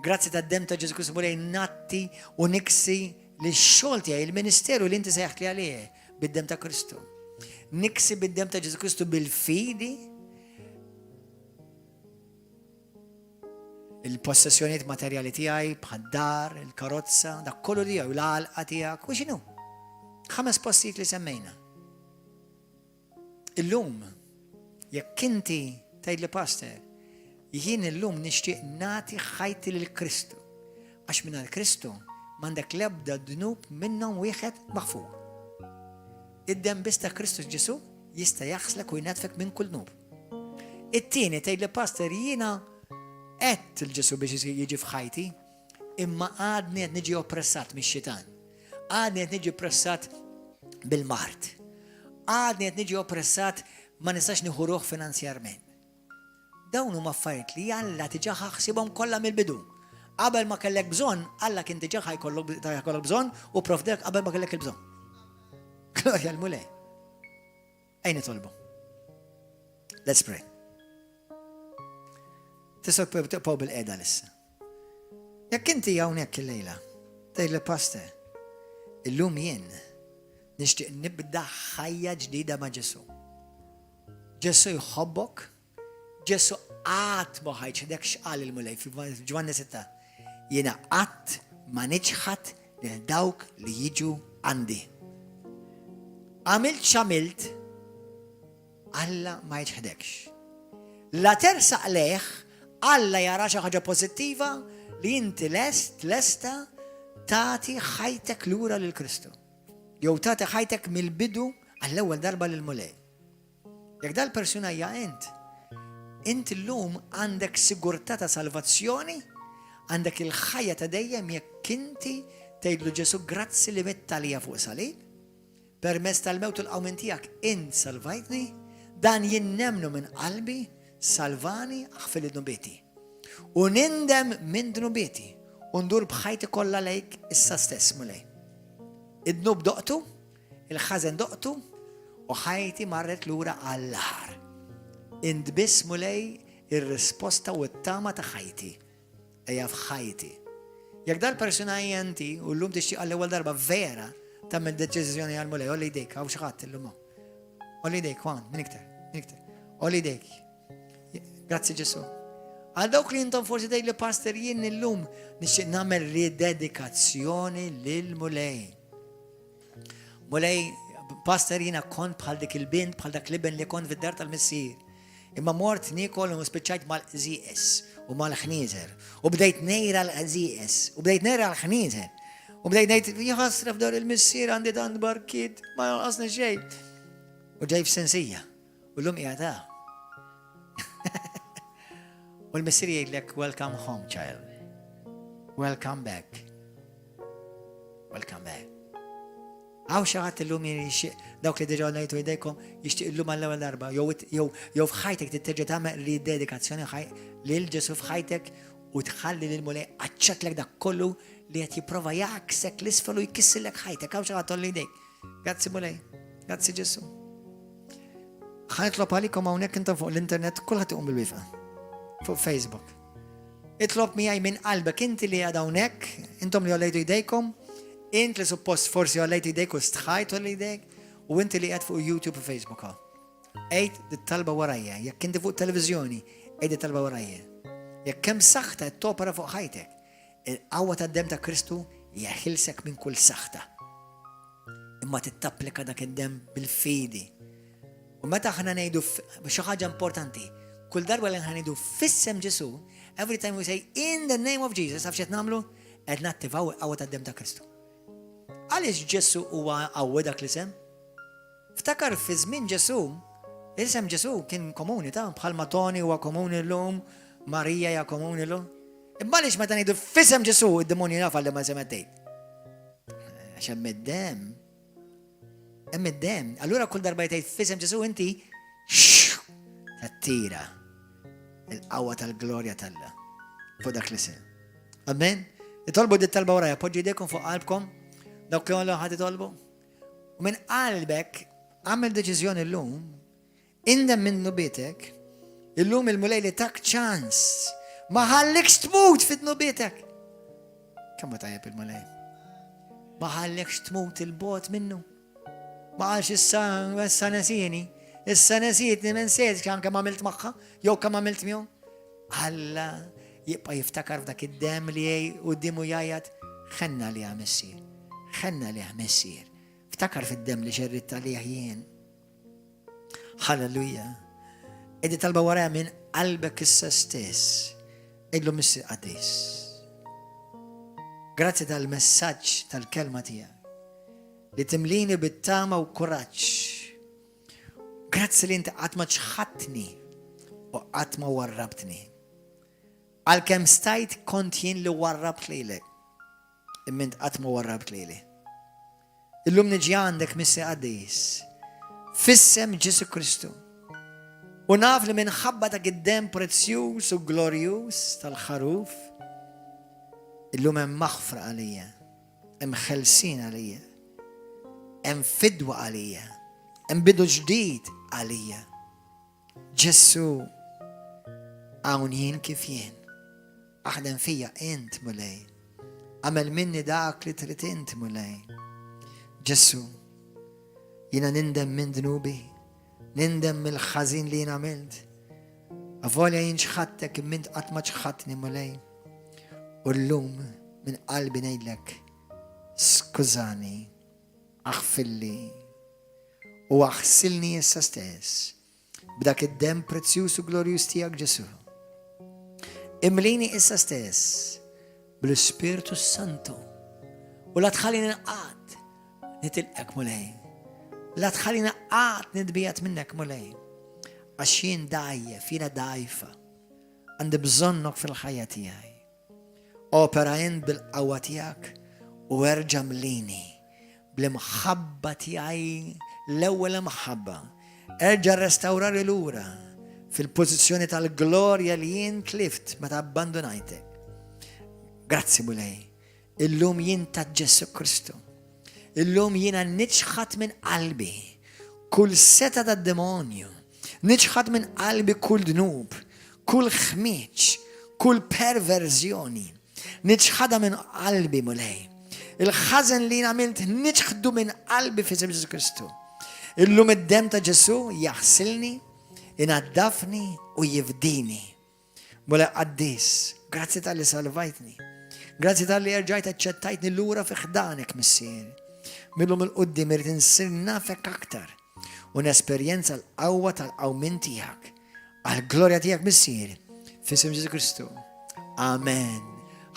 A: Grazzi ta' d-dem ta' Ġesu Kristu mulej natti u niksi l-xogħol tiegħi, il-ministeru li inti sejħtli għalih bid-dem ta' Kristu. Niksi bid-dem ta' Ġesu Kristu bil-fidi il-possessjoniet materjali tiegħi, bħad-dar, il-karozza, dak kollu tiegħu, l-għalqa tiegħek, u x'inhu? 5 postijiet li semmejna. Illum, jekk inti tgħid li pastor, jien illum nixtieq nagħti ħajti lil Kristu. Għax mingħajr Kristu m'għandek l-ebda dnub minnhom wieħed maħfur. Id-dem biss ta' Kristus Ġesu jista' jaħslek u jnatfek minn kull dnub. It-tieni tgħid li pastor jiena qed il-Ġesu biex jiġi f'ħajti, imma għadni qed niġi oppressat mix-xitan. Għadni qed niġi oppressat bil-mart. Għadni qed niġi oppressat ma nistax nieħu ruħ finanzjarment. Dawn huma affarijiet li Alla diġà ħaħsibhom kollha mill-bidu. Qabel ma kellek bżonn, Alla kien diġà ħajkollok bżonn u provdek qabel ma kellek il-bżonn. Glorja l-mulej. Ejn nitolbu. Let's pray. Tisok tiqpaw bil-qeda lissa. Jekk inti hawnhekk il-lejla, tgħid li pastor, illum jien nixtieq nibda ħajja ġdida ma' Ġesu. Ġesu jħobbok, Ġesu qatt ma ħajċedek x'qal il-mulej f'Ġwanni 6. Jiena qatt ma niġħad lil dawk li jiġu għandi. Għamilt x'għamilt, Alla ma jġħdekx. La tersaq leħ Alla jara xi ħaġa pożittiva li inti lesta tagħti ħajtek lura lil Kristu. Jew tagħti ħajtek mill-bidu għall-ewwel darba lil mulej. Jekk dal-persuna hija int illum għandek sigurtà ta' salvazzjoni, għandek il-ħajja ta' dejjem jekk inti tgħidlu Ġesu grazzi li mitt għalija fuq salib, permezz tal-mewt u l-qawmin tiegħek int salvajtni, dan jien nemnu minn qalbi, salvani aħfel id-nubieti. U nindem minn dnubieti. U ndur bħajti kollha lejk issa stess mulej. Id-dnub doqtu, il-ħażen doqtu, u ħajti marret lura għall-aħar. Indbiss mulej ir-risposta u t-tama ta' ħajti. Ejja f'ħajti. Jekk dal-persuna jenti u l-lum tixtieq għall-ewwel darba vera tagħmel deċiżjoni għal mulej, olli jdejk, għaw xi ħadd illum. Olli jdejk, wan, min iktar. Olli jdejk. Grazzi Ġesu. Għal dawk li jintom forsi dej li pastor jien illum nixtieq nagħmel ridedikazzjoni lil mulej. Mulej, pastor jiena kont bħal dik il-bint, bħal dak liben li kont fid-dar tal-missier. Imma mort nikol u spiċċajt mal-qżieqes u mal-ħnieżer. U bdejt nejra l-qżieqes, u bdejt nejra l-ħnieżer. U bdejt ngħid jħassra f'dar il-missier għandi dan barkit, ma jonqasni xejn. U ġej f'sensija. U llum qiegħed U l-missier jgħidlek, welcome home, child. Welcome back. Welcome back. Għaw xaħat l-lum dawk li diġaw najtu jdejkom jishtiq l-lum għall-ewwel darba. Jow f'ħajtek titteġa tagħmel ridedikazzjoni lil Ġesu f'ħajtek u tħalli lil mulej għaċċaklek dak kollu li qed jipprova jaksek l-isfel u jkissillek ħajtek. Għaw xaħat tolli jdejk. Grazzi mulej. Grazzi Ġesu. ħajtlob għalikom hawnhekk intom fuq l-internet kulħadd iqum bil-wifqa. Fuq Facebook. Itlob miegħi minn qalbek inti li għad hawnhekk, intom li għollejtu jdejkom, int li suppost forsi għollejtu jdejk u stħajtu li jdejk, u inti li għad fuq YouTube u Facebook. Ejt dit-talba warajja, jekk inti fuq televizjoni, ejt dit-talba warajja. Jekk kemm saħta t-topara fuq ħajtek, il-qawwa tad-dem ta' Kristu jaħilsek minn kull saħta. Imma tittapplika dak id-dem bil-fidi. U meta ħana ngħidu xi ħaġa importanti, kull darba li ħanidu fissem Ġesu, every time we say in the name of Jesus, għafxet namlu, qed nattivaw il-qawwa tad-dem ta' Kristu. Għaliex Ġesu huwa qawwa dak l-isem? Ftakar fi żmien Ġesu, l-isem Ġesu kien komuni ta' bħalma Toni huwa komuni llum, Marija hija komuni llum. Imma għaliex meta ngħidu f'isem Ġesu id-demonju naf għalli ma sem għaddejt. Għax hemm id-dem. Hemm id-dem. Allura kull darba jtgħid f'isem Ġesu inti attira il-qawwa tal-glorja talla fuq dak l-isem. Amen? Itolbu di talba warajja, poġġi jdejkom fuq qalbkom, dawk li għallu ħad itolbu. U minn qalbek, għamil deċiżjoni l-lum, indem minnu bitek, il-lum il-mulej li tak ċans, ma ħallikx tmut fit-nu bitek. Kamma tajjeb il-mulej? Ma ħallikx tmut il-bot minnu. Ma għalx issa nasini, issa nasitni minn sejt kan kam għamilt maħħa, jew kam għamilt miegħu. Alla jibqa' jiftakar f'dak id-dem li u d-dimu jajat, ħenna li għamissir, ħenna li għamissir. Ftakar fid-dem li ġerrit li jien. Halleluja. Edi talba warajja minn qalbek issa stess. Idlu missi qadis. Grazzi tal-messaġġ tal-kelma tiegħek li timlini bit-tama u kuraġġ. Grazzi li inti qatt ma ċħadtni u qatt ma warrabtni. Għalkemm stajt kont jien li warrabt lilek. Imment qatt ma warrabt lili. Illum niġi għandek missi qadis. Fissem Ġesu Kristu. U naf li minħabba ta' id-dem prezzjuż u glorjuż tal-ħaruf, illum hemm maħfra għalija, hemm ħelsin għalija, hemm fidwa għalija, hemm bidu ġdid għalija. Ġesu hawn jien kif jien, aħdem fija int mulej, għamel minni dak li trid int mulej. Ġesu, jiena nindem minn dnubi, nindem mill-ħażin li jiena għamilt. Avolja jien ċħadtek imment qatt ma ċħadtni mulej. U llum minn qalbi ngħidlek skużani, aħfilli u aħsilni issa stess b'dak id-dem prezzjuż u glorjuż tiegħek Ġesu. Imlini issa stess bl-Ispiritu Santu u la tħallini qatt nitilqek mulej. La tħallina qatt nidbijat minnek mulej. Għax jien dajjef, jiena dajfa. Għandi bżonnok fil-ħajja tiegħi. Opera jien bil-qawwa tiegħek u erġa' mlini bl-imħabba tiegħi l-ewwel imħabba. Erġa' restawrari lura fil-pożizzjoni tal-glorja li jien tlift meta abbandonajtek. Grazzi mulej. Illum jien ta' Ġesu Kristu. Illum jiena niċħat minn qalbi kull seta ta' demonju, niċħat minn qalbi kull dnub, kull ħmiċ, kull perverzjoni, niċħada minn qalbi mulej. Il-ħazen li għamilt niċħdu minn qalbi fi Ġesu Kristu. Illum id-dem ta' Ġesu jaħsilni, inaddafni u jifdini. Mulej qaddis, grazzi tal-li salvajtni, grazzi tal-li erġajt aċċettajtni l-ura fi ħdanek missier. Millum il-qoddim irrid insir nafek aktar u nesperjenza l-qawwa tal-qawmin tiegħek għall-glorja tiegħek missier f'isem Ġesu Kristu. Amen.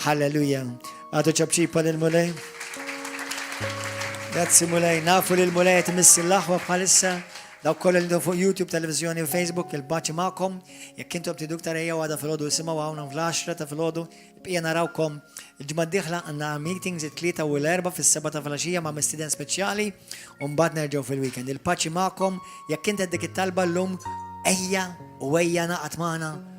A: Halleluja. Għadu ċabċipa lil-mulej. Grazzi mulej. Nafu li l-mulej timissi l-aħwa bħalissa. Daw kollu li fuq YouTube, televizjoni u Facebook, il-baċi ma'kom. Jekk intu btiduk tarejja għada fil-ħodu jisimaw għawna fl-10 ta' fil-ħodu. Bqija narawkom il-ġimgħa d-dieħla għandna meetings it-3 u l-4 fis-7 ta' filgħaxija ma' mistiden speċjali u mbagħad nerġgħu fil-weekend. Il-paċi ma'kom, jekk inti dik it-talba llum ejja u ejja naqgħod magħna